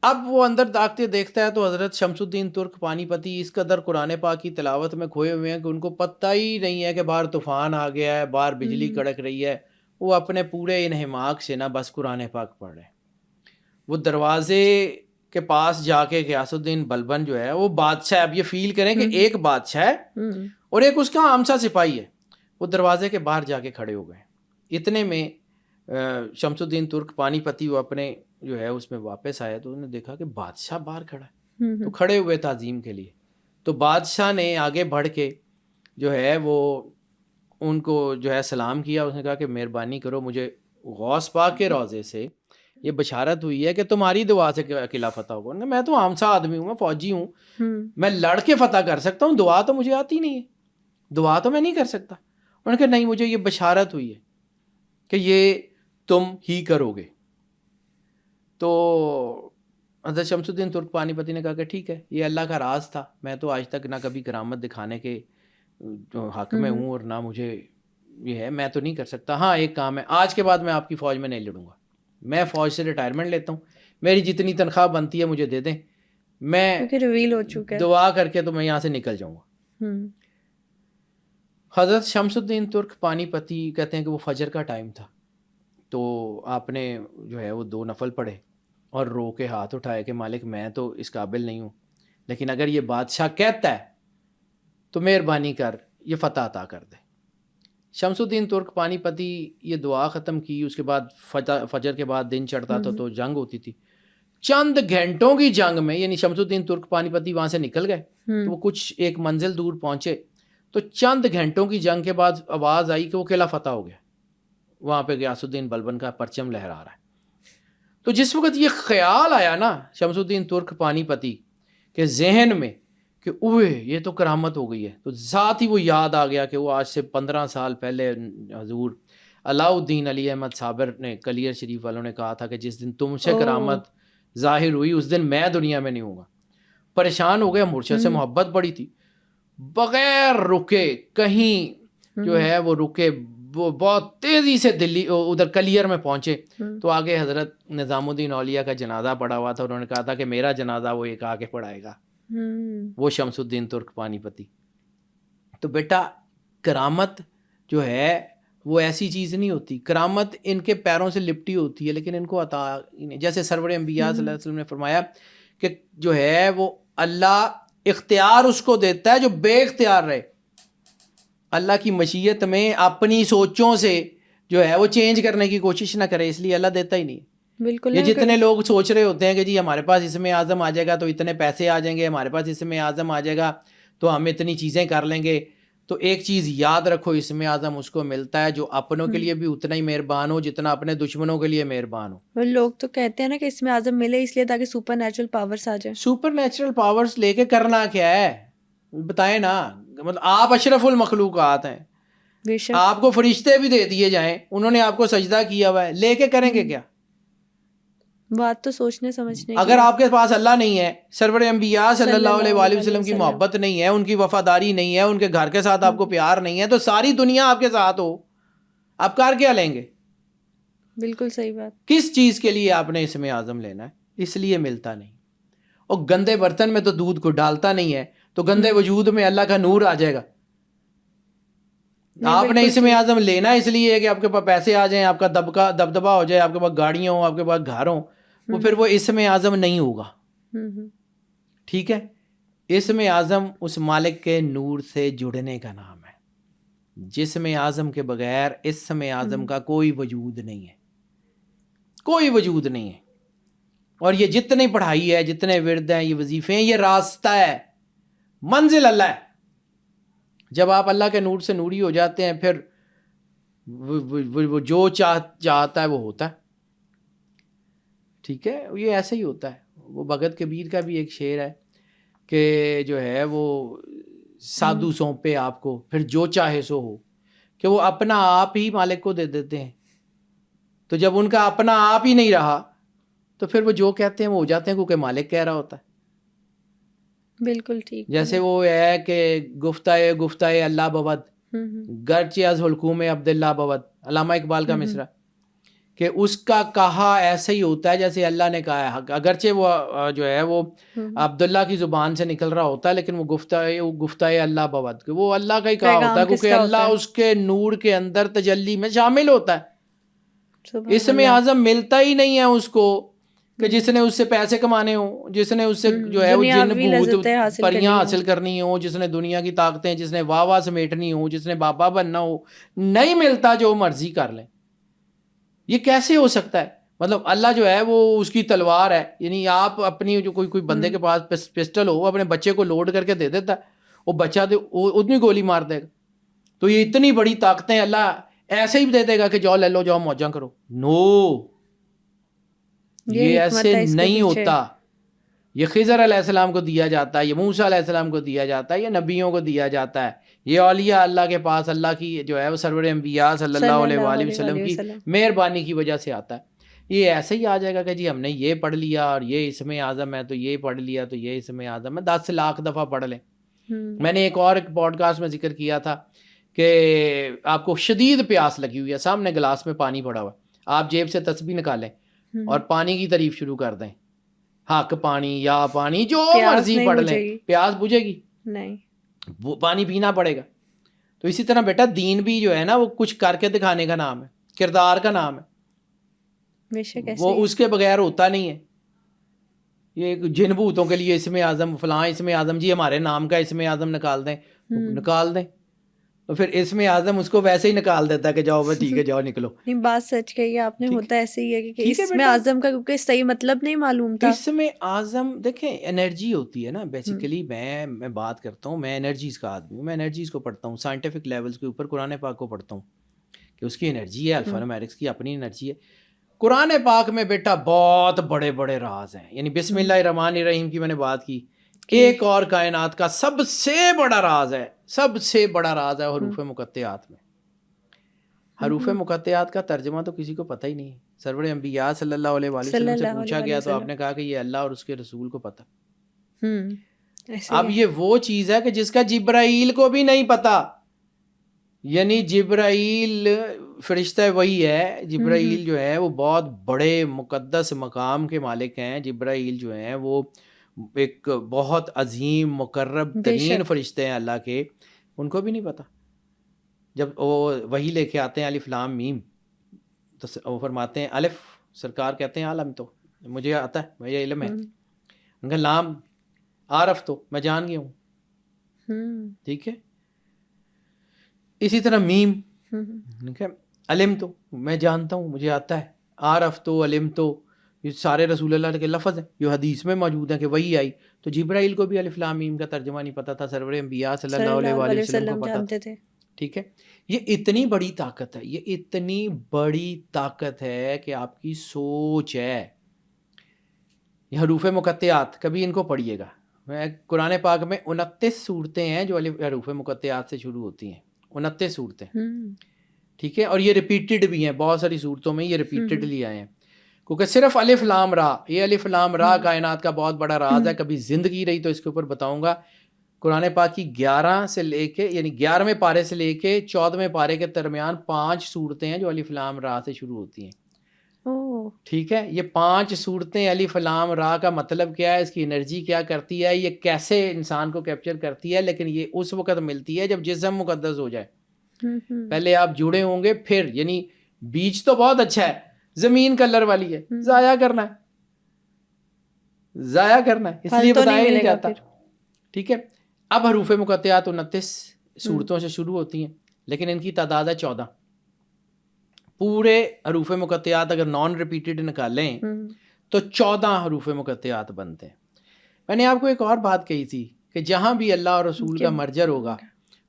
اب وہ اندر داختے دیکھتا ہے تو حضرت شمس الدین ترک پانی پتی اس قدر قرآن پاک کی تلاوت میں کھوئے ہوئے ہیں کہ ان کو پتہ ہی نہیں ہے کہ باہر طوفان آ گیا ہے, باہر بجلی کڑک رہی ہے. وہ اپنے پورے انہماک سے نا بس قرآن پاک پڑھ رہے ہیں. وہ دروازے کے پاس جا کے غیاث الدین بلبن جو ہے وہ بادشاہ, اب یہ فیل کریں کہ ایک بادشاہ ہے اور ایک اس کا عام سا سپاہی ہے, وہ دروازے کے باہر جا کے کھڑے ہو گئے. اتنے میں شمس الدین ترک پانی پتی وہ اپنے جو ہے اس میں واپس آیا, تو انہوں نے دیکھا کہ بادشاہ باہر کھڑا ہے, تو کھڑے ہوئے تعظیم کے لیے. تو بادشاہ نے آگے بڑھ کے جو ہے وہ ان کو جو ہے سلام کیا. اس نے کہا کہ مہربانی کرو, مجھے غوث پاک کے روضے سے یہ بشارت ہوئی ہے کہ تمہاری دعا سے قلعہ فتح ہوگا. میں تو عام سا آدمی ہوں, میں فوجی ہوں, میں لڑ کے فتح کر سکتا ہوں, دعا تو مجھے آتی نہیں ہے, دعا تو میں نہیں کر سکتا. انہوں نے کہا نہیں, مجھے یہ بشارت ہوئی ہے کہ یہ تم ہی کرو گے. تو حضرت شمس الدین ترک پانی پتی نے کہا کہ ٹھیک ہے, یہ اللہ کا راز تھا, میں تو آج تک نہ کبھی کرامت دکھانے کے حق میں ہوں اور نہ مجھے یہ ہے, میں تو نہیں کر سکتا. ہاں ایک کام ہے, آج کے بعد میں آپ کی فوج میں نہیں لڑوں گا, میں فوج سے ریٹائرمنٹ لیتا ہوں, میری جتنی تنخواہ بنتی ہے مجھے دے دیں, میں ریویل ہو چکا ہے, دعا کر کے تو میں یہاں سے نکل جاؤں گا. حضرت شمس الدین ترک پانی پتی کہتے ہیں کہ وہ فجر کا ٹائم تھا, تو آپ نے جو ہے وہ 2 نفل پڑھے اور رو کے ہاتھ اٹھائے کہ مالک میں تو اس قابل نہیں ہوں, لیکن اگر یہ بادشاہ کہتا ہے تو مہربانی کر یہ فتح عطا کر دے. شمس الدین ترک پانی پتی یہ دعا ختم کی. اس کے بعد فجر کے بعد دن چڑھتا تھا تو جنگ ہوتی تھی. چند گھنٹوں کی جنگ میں یعنی شمس الدین ترک پانی پتی وہاں سے نکل گئے تو وہ کچھ ایک منزل دور پہنچے تو چند گھنٹوں کی جنگ کے بعد آواز آئی کہ وہ قلعہ فتح ہو گیا. وہاں پہ غیاث الدین بلبن کا پرچم لہرا رہا ہے. تو جس وقت یہ خیال آیا نا شمس الدین ترک پانی پتی کے ذہن میں کہ اوہ یہ تو کرامت ہو گئی ہے, تو ذات ہی وہ یاد آ گیا کہ وہ آج سے 15 سال پہلے حضور علاء الدین علی احمد صابر نے کلیر شریف والوں نے کہا تھا کہ جس دن تم سے کرامت ظاہر ہوئی اس دن میں دنیا میں نہیں ہوں گا. پریشان ہو گیا, مرشد سے محبت بڑی تھی, بغیر رکے کہیں جو ہے وہ رکے, وہ بہت تیزی سے دلی ادھر کلیر میں پہنچے تو آگے حضرت نظام الدین اولیاء کا جنازہ پڑا ہوا تھا. انہوں نے کہا تھا کہ میرا جنازہ وہ ایک آگے پڑھائے گا, وہ شمس الدین ترک پانی پتی. تو بیٹا کرامت جو ہے وہ ایسی چیز نہیں ہوتی, کرامت ان کے پیروں سے لپٹی ہوتی ہے لیکن ان کو عطا نہیں. جیسے سرور انبیاء صلی اللہ علیہ وسلم نے فرمایا کہ جو ہے وہ اللہ اختیار اس کو دیتا ہے جو بے اختیار رہے. اللہ کی مشیت میں اپنی سوچوں سے جو ہے وہ چینج کرنے کی کوشش نہ کرے, اس لیے اللہ دیتا ہی نہیں. بالکل. یہ جتنے لوگ سوچ رہے ہوتے ہیں کہ جی ہمارے پاس اسم اعظم آ جائے گا تو اتنے پیسے آ جائیں گے, ہمارے پاس اسم اعظم آ جائے گا تو ہم اتنی چیزیں کر لیں گے, تو ایک چیز یاد رکھو, اسم اعظم اس کو ملتا ہے جو اپنوں کے لیے بھی اتنا ہی مہربان ہو جتنا اپنے دشمنوں کے لیے مہربان ہو. لوگ تو کہتے ہیں نا کہ اسم اعظم ملے اس لیے تاکہ سپر نیچرل پاورز آ جائیں. سپر نیچرل پاورز لے کے کرنا کیا ہے بتائیں نا, مطلب آپ اشرف المخلوقات ہیں, آپ کو فرشتے بھی دے دیے جائیں, انہوں نے آپ کو سجدہ کیا ہوا ہے, لے کے کریں گے کیا؟ بات تو سوچنے سمجھنے. اگر آپ کے پاس اللہ نہیں ہے, سرور انبیاء صلی اللہ علیہ وآلہ وسلم کی محبت نہیں ہے, ان کی وفاداری نہیں ہے, ان کے گھر کے ساتھ آپ کو پیار نہیں ہے, تو ساری دنیا آپ کے ساتھ ہو, آپ کر کیا لیں گے؟ بالکل صحیح بات. کس چیز کے لیے آپ نے اسم اعظم لینا ہے؟ اس لیے ملتا نہیں. اور گندے برتن میں تو دودھ کو ڈالتا نہیں ہے, تو گندے وجود میں اللہ کا نور آ جائے گا. آپ نے اسم اعظم لینا اس لیے کہ آپ کے پاس پیسے آ جائیں, آپ کا دبدبا ہو جائے, آپ کے پاس گاڑیاں ہوں, آپ کے پاس گھر ہوں, وہ پھر وہ اسم اعظم نہیں ہوگا. ٹھیک ہے, اسم اعظم اس مالک کے نور سے جڑنے کا نام ہے. جسم اعظم کے بغیر اسم اعظم کا کوئی وجود نہیں ہے, کوئی وجود نہیں ہے. اور یہ جتنی پڑھائی ہے, جتنے ورد ہیں, یہ وظیفے ہیں, یہ راستہ ہے, منزل اللہ ہے. جب آپ اللہ کے نور سے نوری ہو جاتے ہیں پھر وہ جو چاہتا ہے وہ ہوتا ہے. ٹھیک ہے, یہ ایسے ہی ہوتا ہے. وہ بھگت کبیر کا بھی ایک شعر ہے کہ جو ہے وہ سادھو سونپے آپ کو پھر جو چاہے سو ہو, کہ وہ اپنا آپ ہی مالک کو دے دیتے ہیں. تو جب ان کا اپنا آپ ہی نہیں رہا تو پھر وہ جو کہتے ہیں وہ ہو جاتے ہیں کیونکہ مالک کہہ رہا ہوتا ہے. بالکل ٹھیک. جیسے وہ ہے کہ گفتہ اللہ بود گرچہ از حلقوم عبداللہ بود, علامہ اقبال کا مصرع, کہ اس کا کہا ایسے ہی ہوتا ہے جیسے اللہ نے کہا ہے, اگرچہ وہ جو ہے وہ عبداللہ کی زبان سے نکل رہا ہوتا ہے لیکن وہ گفتہ اللہ بود, کہ وہ اللہ کا ہی کہا ہوتا ہے کیونکہ اللہ اس کے نور کے اندر تجلی میں شامل ہوتا ہے. اسم اعظم ملتا ہی نہیں ہے اس کو کہ جس نے اس سے پیسے کمانے ہوں, جس نے اس سے جو ہے وہ جن بھوت پریاں حاصل کرنی ہوں, جس نے دنیا کی طاقتیں, جس نے واہ واہ سمیٹنی ہوں, جس نے بابا بننا ہو. نہیں ملتا, جو مرضی کر لیں. یہ کیسے ہو سکتا ہے؟ مطلب اللہ جو ہے وہ اس کی تلوار ہے, یعنی آپ اپنی جو کوئی بندے کے پاس پسٹل ہو, اپنے بچے کو لوڈ کر کے دے دیتا ہے, وہ بچہ اتنی گولی مار دے گا. تو یہ اتنی بڑی طاقتیں اللہ ایسے ہی دے دے گا کہ جاؤ لے لو, جاؤ موجاں کرو. نو, یہ ایسے نہیں ہوتا. یہ خضر علیہ السلام کو دیا جاتا ہے, یہ موسیٰ علیہ السلام کو دیا جاتا ہے, یہ نبیوں کو دیا جاتا ہے. یہ اولیاء اللہ کے پاس اللہ کی جو ہے وہ سرور انبیاء صلی اللہ علیہ وآلہ وسلم کی مہربانی کی وجہ سے آتا ہے. یہ ایسے ہی آ جائے گا کہ جی ہم نے یہ پڑھ لیا اور یہ اسم اعظم ہے تو یہ پڑھ لیا تو یہ اسم اعظم ہے, 10 لاکھ دفعہ پڑھ لیں. میں نے ایک پوڈ کاسٹ میں ذکر کیا تھا کہ آپ کو شدید پیاس لگی ہوئی ہے, سامنے گلاس میں پانی پڑا ہوا, آپ جیب سے تسبیح نکالیں اور پانی کی تعریف شروع کر دیں, حق پانی, یا پانی, جو مرضی پڑھ لیں, پیاس بجھے گی نہیں, وہ پانی پینا پڑے گا. تو اسی طرح بیٹا دین بھی جو ہے نا وہ کچھ کر کے دکھانے کا نام ہے, کردار کا نام ہے, وہ اس کے بغیر ہوتا نہیں ہے. یہ جن بھوتوں کے لیے اسم اعظم فلاں اسم اعظم جی ہمارے نام کا اسم اعظم نکال دیں، نکال دیں، تو پھر اسم اعظم اس کو ویسے ہی نکال دیتا ہے کہ جاؤ بھائی ٹھیک ہے جاؤ نکلو. نہیں بات سچ کہی ہے آپ نے، ہوتا ایسے ہی ہے کہ ٹھیک ہے اس میں بیٹا، اعظم کا کیونکہ صحیح مطلب نہیں معلوم تھا. اسم اعظم دیکھیں انرجی ہوتی ہے نا بیسیکلی. میں بات کرتا ہوں، میں انرجیز کا آدمی ہوں، میں انرجیز کو پڑھتا ہوں سائنٹیفک لیولز کے اوپر. قرآن پاک کو پڑھتا ہوں کہ اس کی انرجی ہے، الفا نومیرکس کی اپنی انرجی ہے. قرآن پاک میں بیٹا بہت بڑے بڑے راز ہیں. یعنی بسم اللہ الرحمن الرحیم کی میں نے بات کی، ایک اور کائنات کا سب سے بڑا راز ہے، سب سے بڑا راز ہے حروف مقطعات میں. حروف مقطعات کا ترجمہ تو کسی کو پتہ ہی نہیں ہے. سرور انبیاء صلی اللہ علیہ وآلہ وسلم سے پوچھا گیا تو آپ نے کہا کہ یہ اللہ اور اس کے رسول کو پتہ. اب یہ وہ چیز ہے کہ جس کا جبرائیل کو بھی نہیں پتہ. یعنی جبرائیل فرشتہ وہی ہے، جبرائیل جو ہے وہ بہت بڑے مقدس مقام کے مالک ہیں. جبرائیل جو ہیں وہ ایک بہت عظیم مقرب ترین فرشتے ہیں اللہ کے، ان کو بھی نہیں پتہ. جب وہ وہی لے کے آتے ہیں الف لام میم تو وہ فرماتے ہیں الف، سرکار کہتے ہیں عالم تو مجھے آتا ہے، مجھے علم ہے. ان کا لام عارف تو میں جان گیا ہوں. ٹھیک ہے، اسی طرح میم ٹھیک ہے، علم تو میں جانتا ہوں مجھے آتا ہے. عارف تو علم تو یہ سارے رسول اللہ کے لفظ ہیں جو حدیث میں موجود ہیں کہ وہی آئی. تو جبرائیل کو بھی الف لام میم کا ترجمہ نہیں پتہ تھا، سرور انبیاء صلی اللہ علیہ وآلہ وسلم کو پتہ تھا. ٹھیک ہے، یہ اتنی بڑی طاقت ہے، یہ اتنی بڑی طاقت ہے کہ آپ کی سوچ ہے. یہ حروف مقطعات کبھی ان کو پڑھیے گا. قرآن پاک میں 29 صورتیں ہیں جو حروف مقطعات سے شروع ہوتی ہیں. 29 صورتیں، ٹھیک ہے، اور یہ ریپیٹڈ بھی ہیں. بہت ساری صورتوں میں یہ ریپیٹڈلی آئے ہیں کیونکہ صرف الف لام را، یہ الف لام را کائنات کا بہت بڑا راز ہے. کبھی زندگی رہی تو اس کے اوپر بتاؤں گا. قرآن پاک کی 11 سے لے کے یعنی 11ویں پارے سے لے کے 14ویں پارے کے درمیان 5 صورتیں ہیں جو الف لام را سے شروع ہوتی ہیں. ٹھیک ہے، یہ 5 صورتیں الف لام را کا مطلب کیا ہے، اس کی انرجی کیا کرتی ہے، یہ کیسے انسان کو کیپچر کرتی ہے. لیکن یہ اس وقت ملتی ہے جب جسم مقدس ہو جائے. پہلے آپ جڑے ہوں گے پھر، یعنی بیج تو بہت اچھا ہے، زمین کلر والی ہے، ضائع کرنا ہے، ضائع کرنا ہے، اس لیے بتایا نہیں جاتا. ٹھیک ہے، اب حروف مقطعات 29 صورتوں سے شروع ہوتی ہیں لیکن ان کی تعداد ہے 14. پورے حروف مقطعات اگر نان ریپیٹڈ نکالیں تو 14 حروف مقطعات بنتے ہیں. میں نے آپ کو ایک اور بات کہی تھی کہ جہاں بھی اللہ اور رسول کا مرجر ہوگا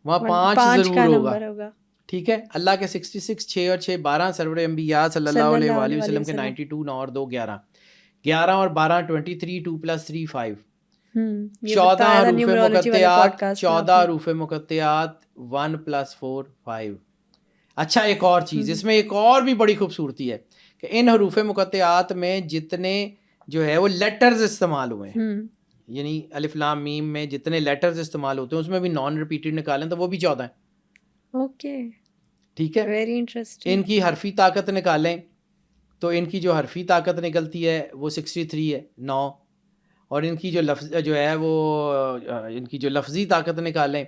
وہاں 5 ضرور ہوگا. ٹھیک ہے، اللہ کے 66 6 اور 6 12، سرور انبیاء صلی اللہ علیہ وآلہ وسلم کے 92 9 اور 2 11 11 اور 12 23 2 + 3 5 14 حروف مقطعات 14 حروف مقطعات 1 + 4 5. اچھا ایک اور چیز اس میں ایک اور بھی بڑی خوبصورتی ہے کہ ان حروف مقطعات میں جتنے جو ہے وہ لیٹرز استعمال ہوئے ہیں، یعنی الف لام میم میں جتنے لیٹرز استعمال ہوتے ہیں اس میں بھی نان ریپیٹڈ نکالیں تو وہ بھی 14 ہیں. اوکے ٹھیک ہے، ویری انٹرسٹنگ. ان کی حرفی طاقت نکالیں تو ان کی جو حرفی طاقت نکلتی ہے وہ 63 ہے 9، اور ان کی جو لفظ جو ہے وہ ان کی جو لفظی طاقت نکالیں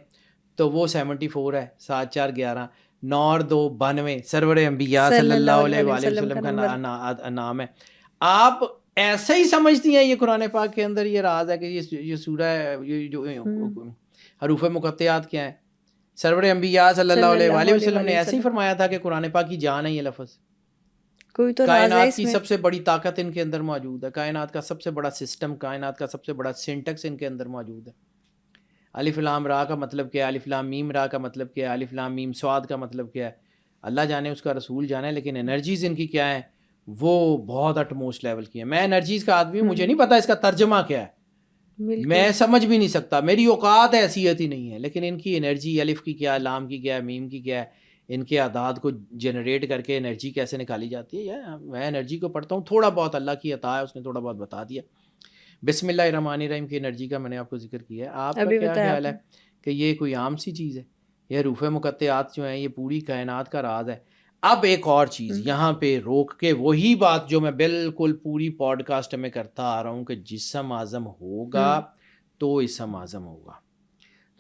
تو وہ 74 ہے 7 4 11 9 اور 2 92. سرور انبیاء صلی اللہ علیہ وآلہ وسلم کا نام ہے. آپ ایسے ہی سمجھتی ہیں یہ قرآن پاک کے اندر یہ راز ہے کہ یہ سورہ یہ جو حروف مقطعات کیا ہیں. سرور انبیاء صلی اللہ علیہ وآلہ وسلم نے ایسے ہی فرمایا تھا کہ قرآن پاک کی جان ہے یہ لفظ. کائنات کی سب سے بڑی طاقت ان کے اندر موجود ہے، کائنات کا سب سے بڑا سسٹم، کائنات کا سب سے بڑا سینٹیکس ان کے اندر موجود ہے. الف لام را کا مطلب کیا ہے، الف لام میم را کا مطلب کیا ہے، الف لام میم صاد کا مطلب کیا ہے، اللہ جانے اس کا رسول جانے. لیکن انرجیز ان کی کیا ہیں، وہ بہت اٹ موسٹ لیول کی ہیں. میں انرجیز کا آدمی ہوں، مجھے نہیں پتا اس کا ترجمہ کیا ہے، میں سمجھ بھی نہیں سکتا، میری اوقات حیثیت ہی نہیں ہے. لیکن ان کی انرجی الف کی کیا ہے، لام کی کیا ہے، میم کی کیا ہے، ان کے اعداد کو جنریٹ کر کے انرجی کیسے نکالی جاتی ہے. میں انرجی کو پڑھتا ہوں، تھوڑا بہت اللہ کی عطا ہے، اس نے تھوڑا بہت بتا دیا. بسم اللہ الرحمن الرحیم کی انرجی کا میں نے آپ کو ذکر کیا ہے. آپ کا کیا خیال ہے کہ یہ کوئی عام سی چیز ہے؟ یہ حروف مقطعات جو ہیں یہ پوری کائنات کا راز ہے. اب ایک اور چیز یہاں پہ روک کے وہی بات جو میں بالکل پوری پوڈ کاسٹ میں کرتا آ رہا ہوں کہ جسم اعظم ہوگا تو اسم اعظم ہوگا.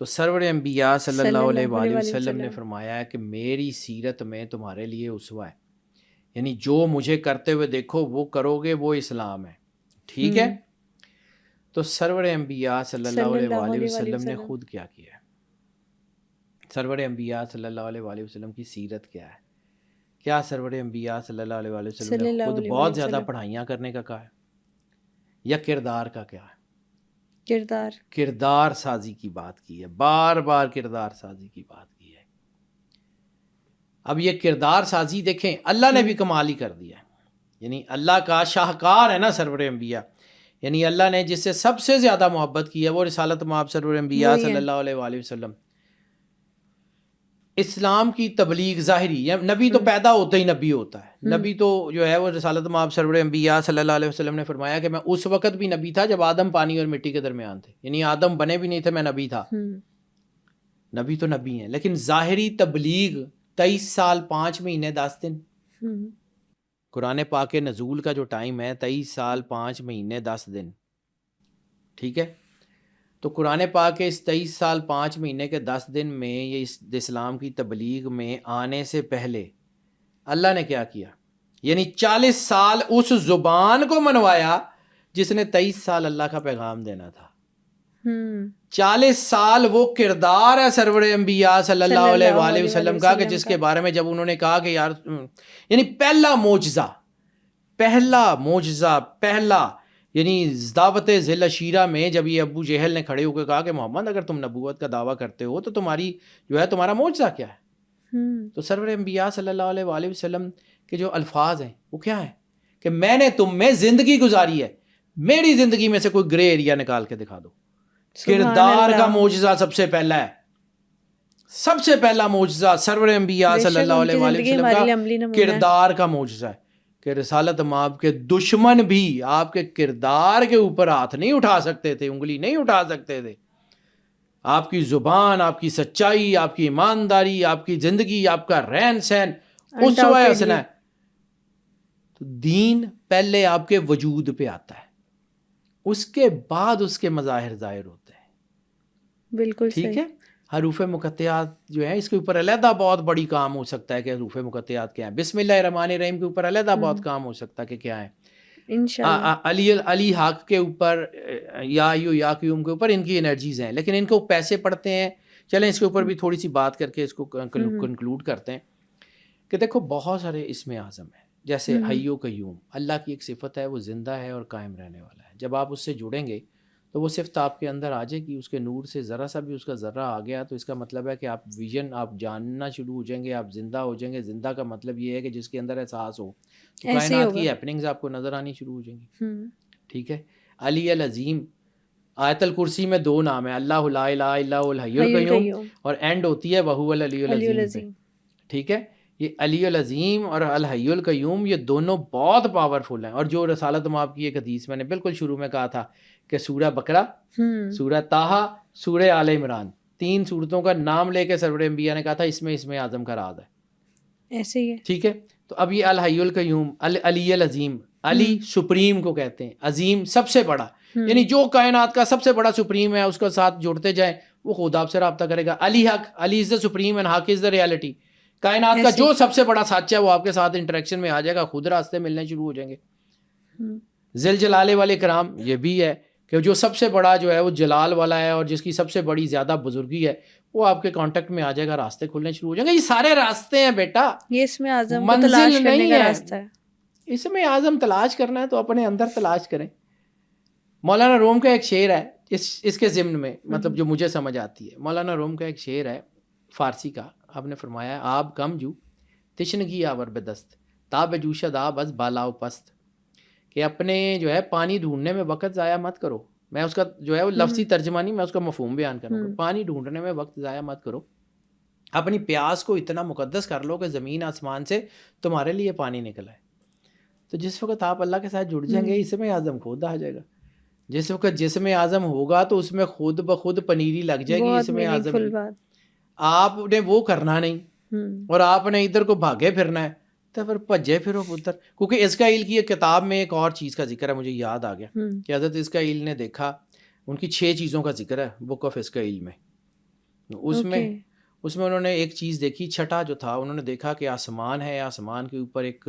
تو سرور انبیاء صلی اللہ علیہ وآلہ وسلم نے فرمایا ہے کہ میری سیرت میں تمہارے لیے اسوہ ہے، یعنی جو مجھے کرتے ہوئے دیکھو وہ کرو گے وہ اسلام ہے. ٹھیک ہے، تو سرور انبیاء صلی اللہ علیہ وآلہ وسلم نے خود کیا کیا ہے؟ سرور انبیاء صلی اللہ علیہ وآلہ وسلم کی سیرت کیا ہے؟ کیا سرور انبیاء صلی اللہ علیہ وآلہ وسلم نے خود بہت زیادہ پڑھائیاں کرنے کا کہا ہے، یا کردار کا کیا ہے؟ کردار سازی کی بات کی ہے، بار بار کردار سازی کی بات کی ہے۔ اب یہ کردار سازی دیکھیں اللہ نے بھی کمال ہی کر دیا ہے، یعنی اللہ کا شاہکار ہے نا سرور انبیاء، یعنی اللہ نے جس سے سب سے زیادہ محبت کی ہے وہ رسالت مآب سرور انبیاء صلی اللہ علیہ وآلہ وسلم۔ اسلام کی تبلیغ ظاہری، نبی تو پیدا ہوتا ہی نبی ہوتا ہے، نبی تو جو ہے وہ رسالت مآب سرور انبیاء صلی اللہ علیہ وسلم نے فرمایا کہ میں اس وقت بھی نبی تھا جب آدم پانی اور مٹی کے درمیان تھے، یعنی آدم بنے بھی نہیں تھے میں نبی تھا۔ نبی تو نبی ہیں، لیکن ظاہری تبلیغ 23 سال 5 مہینے 10 دن۔ قرآن پاک کے نزول کا جو ٹائم ہے 23 سال 5 مہینے 10 دن، ٹھیک ہے؟ تو قرآن پاک کے اس 23 سال 5 مہینے کے 10 دن میں یہ اس اسلام کی تبلیغ میں آنے سے پہلے اللہ نے کیا کیا؟ یعنی 40 سال اس زبان کو منوایا جس نے 23 سال اللہ کا پیغام دینا تھا۔ 40 سال وہ کردار ہے سرور انبیاء صلی اللہ علیہ وآلہ وسلم کا کہ جس کے بارے میں جب انہوں نے کہا کہ یار، یعنی پہلا معجزہ یعنی دعوت ذل عشیرہ میں جب یہ ابو جہل نے کھڑے ہو کے کہا کہ محمد اگر تم نبوت کا دعویٰ کرتے ہو تو تمہارا معجزہ کیا ہے؟ تو سرور انبیاء صلی اللہ علیہ وآلہ وسلم کے جو الفاظ ہیں وہ کیا ہیں کہ میں نے تم میں زندگی گزاری ہے، میری زندگی میں سے کوئی گرے ایریا نکال کے دکھا دو۔ کردار کا معجزہ سب سے پہلا ہے، سب سے پہلا معجزہ سرور انبیاء صلی اللہ علیہ وآلہ وسلم کا کردار کا معجزہ ہے کہ رسالت مآب کے دشمن بھی آپ کے کردار کے اوپر ہاتھ نہیں اٹھا سکتے تھے، انگلی نہیں اٹھا سکتے تھے۔ آپ کی زبان، آپ کی سچائی، آپ کی ایمانداری، آپ کی زندگی، آپ کا رہن سہن اسوہ حسنہ ہے۔ تو دین پہلے آپ کے وجود پہ آتا ہے، اس کے بعد اس کے مظاہر ظاہر ہوتے ہیں۔ بالکل ٹھیک ہے۔ حروف مقطعات جو ہے اس کے اوپر علیحدہ بہت بڑی کام ہو سکتا ہے کہ حروف مقطعات کیا ہیں، بسم اللہ الرحمن الرحیم کے اوپر علیحدہ بہت کام ہو سکتا ہے کہ کیا ہے، انشاءاللہ علی حق کے اوپر، یا ایو یا قیوم کے اوپر ان کی انرجیز ہیں، لیکن ان کو پیسے پڑتے ہیں۔ چلیں اس کے اوپر بھی تھوڑی سی بات کر کے اس کو کنکلوڈ کرتے ہیں کہ دیکھو بہت سارے اسم اعظم ہیں، جیسے حی و قیوم اللہ کی ایک صفت ہے، وہ زندہ ہے اور قائم رہنے والا ہے۔ جب آپ اس سے جڑیں گے تو وہ صفت آپ کے اندر آ جائے گی، اس کے نور سے ذرا سا بھی اس کا ذرہ آ گیا تو اس کا مطلب ہے کہ آپ ویژن، آپ جاننا شروع ہو جائیں گے، آپ زندہ ہو جائیں گے۔ زندہ کا مطلب یہ ہے کہ جس کے اندر احساس ہو، تو کائنات کی ہیپننگز آپ کو نظر آنی شروع ہو جائیں گی۔ ٹھیک ہے۔ علی العظیم، آیت الکرسی میں 2 نام ہیں، اللہ لا الہ الا هو الحی القیوم، اور اینڈ ہوتی ہے وہو العلی العظیم۔ ٹھیک ہے۔ یہ علی العظیم اور الحی القیوم یہ دونوں بہت پاورفل ہیں، اور جو رسالت مآب کی ایک حدیث میں نے بالکل شروع میں کہا تھا کہ سورہ بقرہ، سورہ طٰہٰ، سورہ آل عمران، 3 سورتوں کا نام لے کے سرور انبیاء نے کہا تھا اس میں اسم اعظم کا راز ہے۔ ایسے ہی ہے۔ ٹھیک ہے۔ تو اب یہ الحی القیوم، علی العظیم، علی سپریم کو کہتے ہیں، عظیم سب سے بڑا، یعنی جو کائنات کا سب سے بڑا سپریم ہے اس کے ساتھ جڑتے جائیں وہ خود آپ سے رابطہ کرے گا۔ علی حق، علی از دا سپریم اینڈ حق از دا ریالٹی، کائنات کا جو سب سے بڑا سچ ہے وہ آپ کے ساتھ انٹریکشن میں آ جائے گا، خود راستے ملنے شروع ہو جائیں گے۔ ذل جلال والے کرام، یہ بھی ہے کہ جو سب سے بڑا جو ہے وہ جلال والا ہے اور جس کی سب سے بڑی زیادہ بزرگی ہے وہ آپ کے کانٹیکٹ میں آ جائے گا، راستے کھلنے شروع ہو جائیں گے۔ یہ سارے راستے ہیں بیٹا، یہ اس میں اعظم منزل نہیں ہے، اس میں اعظم تلاش کرنا ہے تو اپنے اندر تلاش کریں۔ مولانا روم کا ایک شعر ہے اس کے ضمن میں، مطلب جو مجھے سمجھ آتی ہے، مولانا روم کا ایک شعر ہے فارسی کا، آپ نے فرمایا آب کم جو تشنگی آور بدست تاب جوشد آب از بالا و پست، کہ اپنے جو ہے پانی ڈھونڈنے میں وقت ضائع مت کرو۔ میں اس کا جو ہے وہ لفظی ترجمہ نہیں، میں اس کا مفہوم بیان کروں گا۔ پانی ڈھونڈنے میں وقت ضائع مت کرو، اپنی پیاس کو اتنا مقدس کر لو کہ زمین آسمان سے تمہارے لیے پانی نکل آئے۔ تو جس وقت آپ اللہ کے ساتھ جڑ جائیں گے اسم اعظم خود آ جائے گا۔ جس وقت جسم اعظم ہوگا تو اس میں خود بخود پنیری لگ جائے گی اسم اعظم کی۔ آپ نے وہ کرنا نہیں اور آپ نے ادھر کو بھاگے پھرنا ہے تو پھر بھجے پھرو پتر۔ کیونکہ اسرائیل کی ایک کتاب میں ایک اور چیز کا ذکر ہے، مجھے یاد آ گیا کہ حضرت اسرائیل نے دیکھا، ان کی 6 چیزوں کا ذکر ہے بک آف اسرائیل میں، اس میں انہوں نے ایک چیز دیکھی، چھٹا جو تھا انہوں نے دیکھا کہ آسمان ہے، آسمان کے اوپر ایک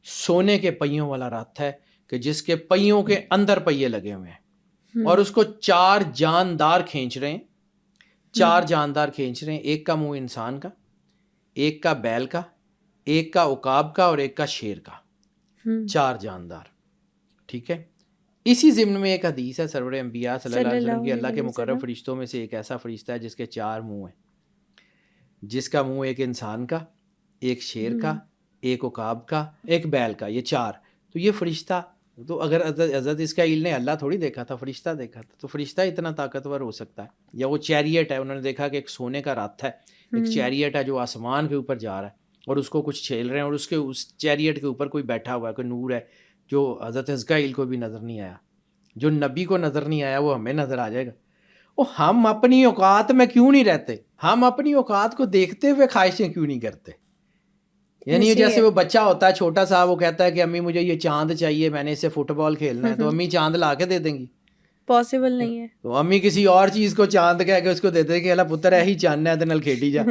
سونے کے پہیوں والا رتھ ہے کہ جس کے پہیوں کے اندر پہیے لگے ہوئے ہیں، اور اس کو 4 جاندار کھینچ رہے ہیں. 4 جاندار کھینچ رہے ہیں, ایک کا منہ انسان کا, ایک کا بیل کا, ایک کا عقاب کا اور ایک کا شیر کا. 4 جاندار. ٹھیک ہے. اسی ضمن میں ایک حدیث ہے سرور انبیاء صلی اللہ علیہ وسلم کی, اللہ کے مقرب فرشتوں میں سے ایک ایسا فرشتہ ہے جس کے 4 منہ ہیں, جس کا منہ ایک انسان کا, ایک شیر کا, ایک عقاب کا, ایک بیل کا, یہ 4. تو یہ فرشتہ, تو اگر حضرت اسماعیل نے اللہ تھوڑی دیکھا تھا, فرشتہ دیکھا تھا, تو فرشتہ اتنا طاقتور ہو سکتا ہے؟ یا وہ چیریٹ ہے, انہوں نے دیکھا کہ ایک سونے کا رتھ ہے, ایک چیریٹ ہے جو آسمان کے اوپر جا رہا ہے اور اس کو کچھ چھیل رہے ہیں, اور اس چیریٹ کے اوپر کوئی بیٹھا ہوا ہے, کوئی نور ہے جو حضرت اسماعیل کو بھی نظر نہیں آیا. جو نبی کو نظر نہیں آیا وہ ہمیں نظر آ جائے گا. ہم اپنی اوقات میں کیوں نہیں رہتے؟ ہم اپنی اوقات کو دیکھتے ہوئے خواہشیں کیوں نہیں کرتے؟ یعنی جیسے وہ بچہ ہوتا ہے چھوٹا سا, وہ کہتا ہے کہ امی مجھے یہ چاند چاہیے, میں نے اس سے فٹ بال کھیلنا ہے, تو امی چاند لا کے دے دیں گی؟ پاسبل نہیں ہے. تو امی کسی اور چیز کو چاند کہہ کے اس کو دے دیں کہ اللہ پتر ہے ہی چاند ہے, نل کھیڈی جا.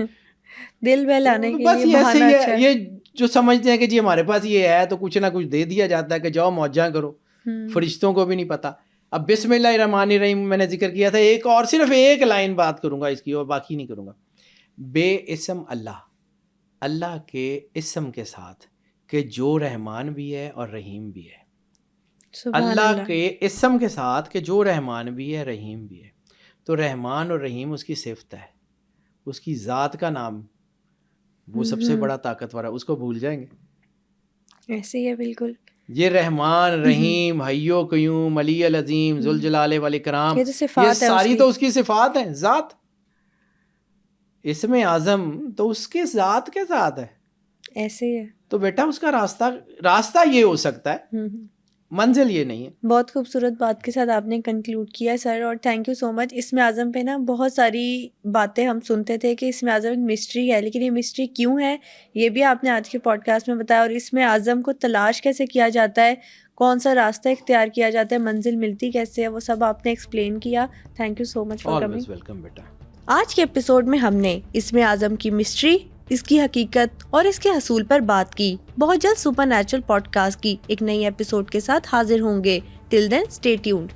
دل بہلانے کے بس لیے ایسے ہی ہے. یہ جو سمجھتے ہیں کہ جی ہمارے پاس یہ ہے تو کچھ نہ کچھ دے دیا جاتا ہے کہ جاؤ موجاں کرو. فرشتوں کو بھی نہیں پتا. اب بسم اللہ الرحمن الرحیم میں نے ذکر کیا تھا, ایک اور صرف ایک لائن بات کروں گا اس کی اور باقی نہیں کروں گا. بے اسم اللہ, اللہ کے اسم کے ساتھ کہ جو رحمان بھی ہے اور رحیم بھی ہے. اللہ کے اسم کے ساتھ کہ جو رحمان بھی ہے رحیم بھی ہے. تو رحمان اور رحیم اس کی صفت ہے, اس کی ذات کا نام, وہ سب سے بڑا طاقتور ہے, اس کو بھول جائیں گے؟ ایسے ہی ہے بالکل. یہ رحمان رحیم حی و قیوم علی العظیم ذوالجلال والاکرام, یہ ساری تو اس کی صفات ہیں, ذات. اسم اعظم تو اس کے ذات کے ساتھ ہے. ایسے ہی ہے. تو بیٹا اس کا راستہ یہ ہو سکتا ہے, منزل یہ نہیں ہے. بہت خوبصورت بات کے ساتھ آپ نے کنکلوڈ کیا سر, اور تھینک یو سو مچ. اسم اعظم پہ نا بہت ساری باتیں ہم سنتے تھے کہ اسم اعظم ایک مسٹری ہے, لیکن یہ مسٹری کیوں ہے یہ بھی آپ نے آج کے پوڈ کاسٹ میں بتایا, اور اسم اعظم کو تلاش کیسے کیا جاتا ہے, کون سا راستہ اختیار کیا جاتا ہے, منزل ملتی کیسے ہے, وہ سب آپ نے ایکسپلین کیا. Thank you so much for coming. Welcome بیٹا. آج کے ایپیسوڈ میں ہم نے اسم اعظم کی مسٹری, اس کی حقیقت اور اس کے حصول پر بات کی. بہت جلد سپر نیچرل پوڈ کاسٹ کی ایک نئی ایپیسوڈ کے ساتھ حاضر ہوں گے. ٹل دین اسٹے ٹیونڈ.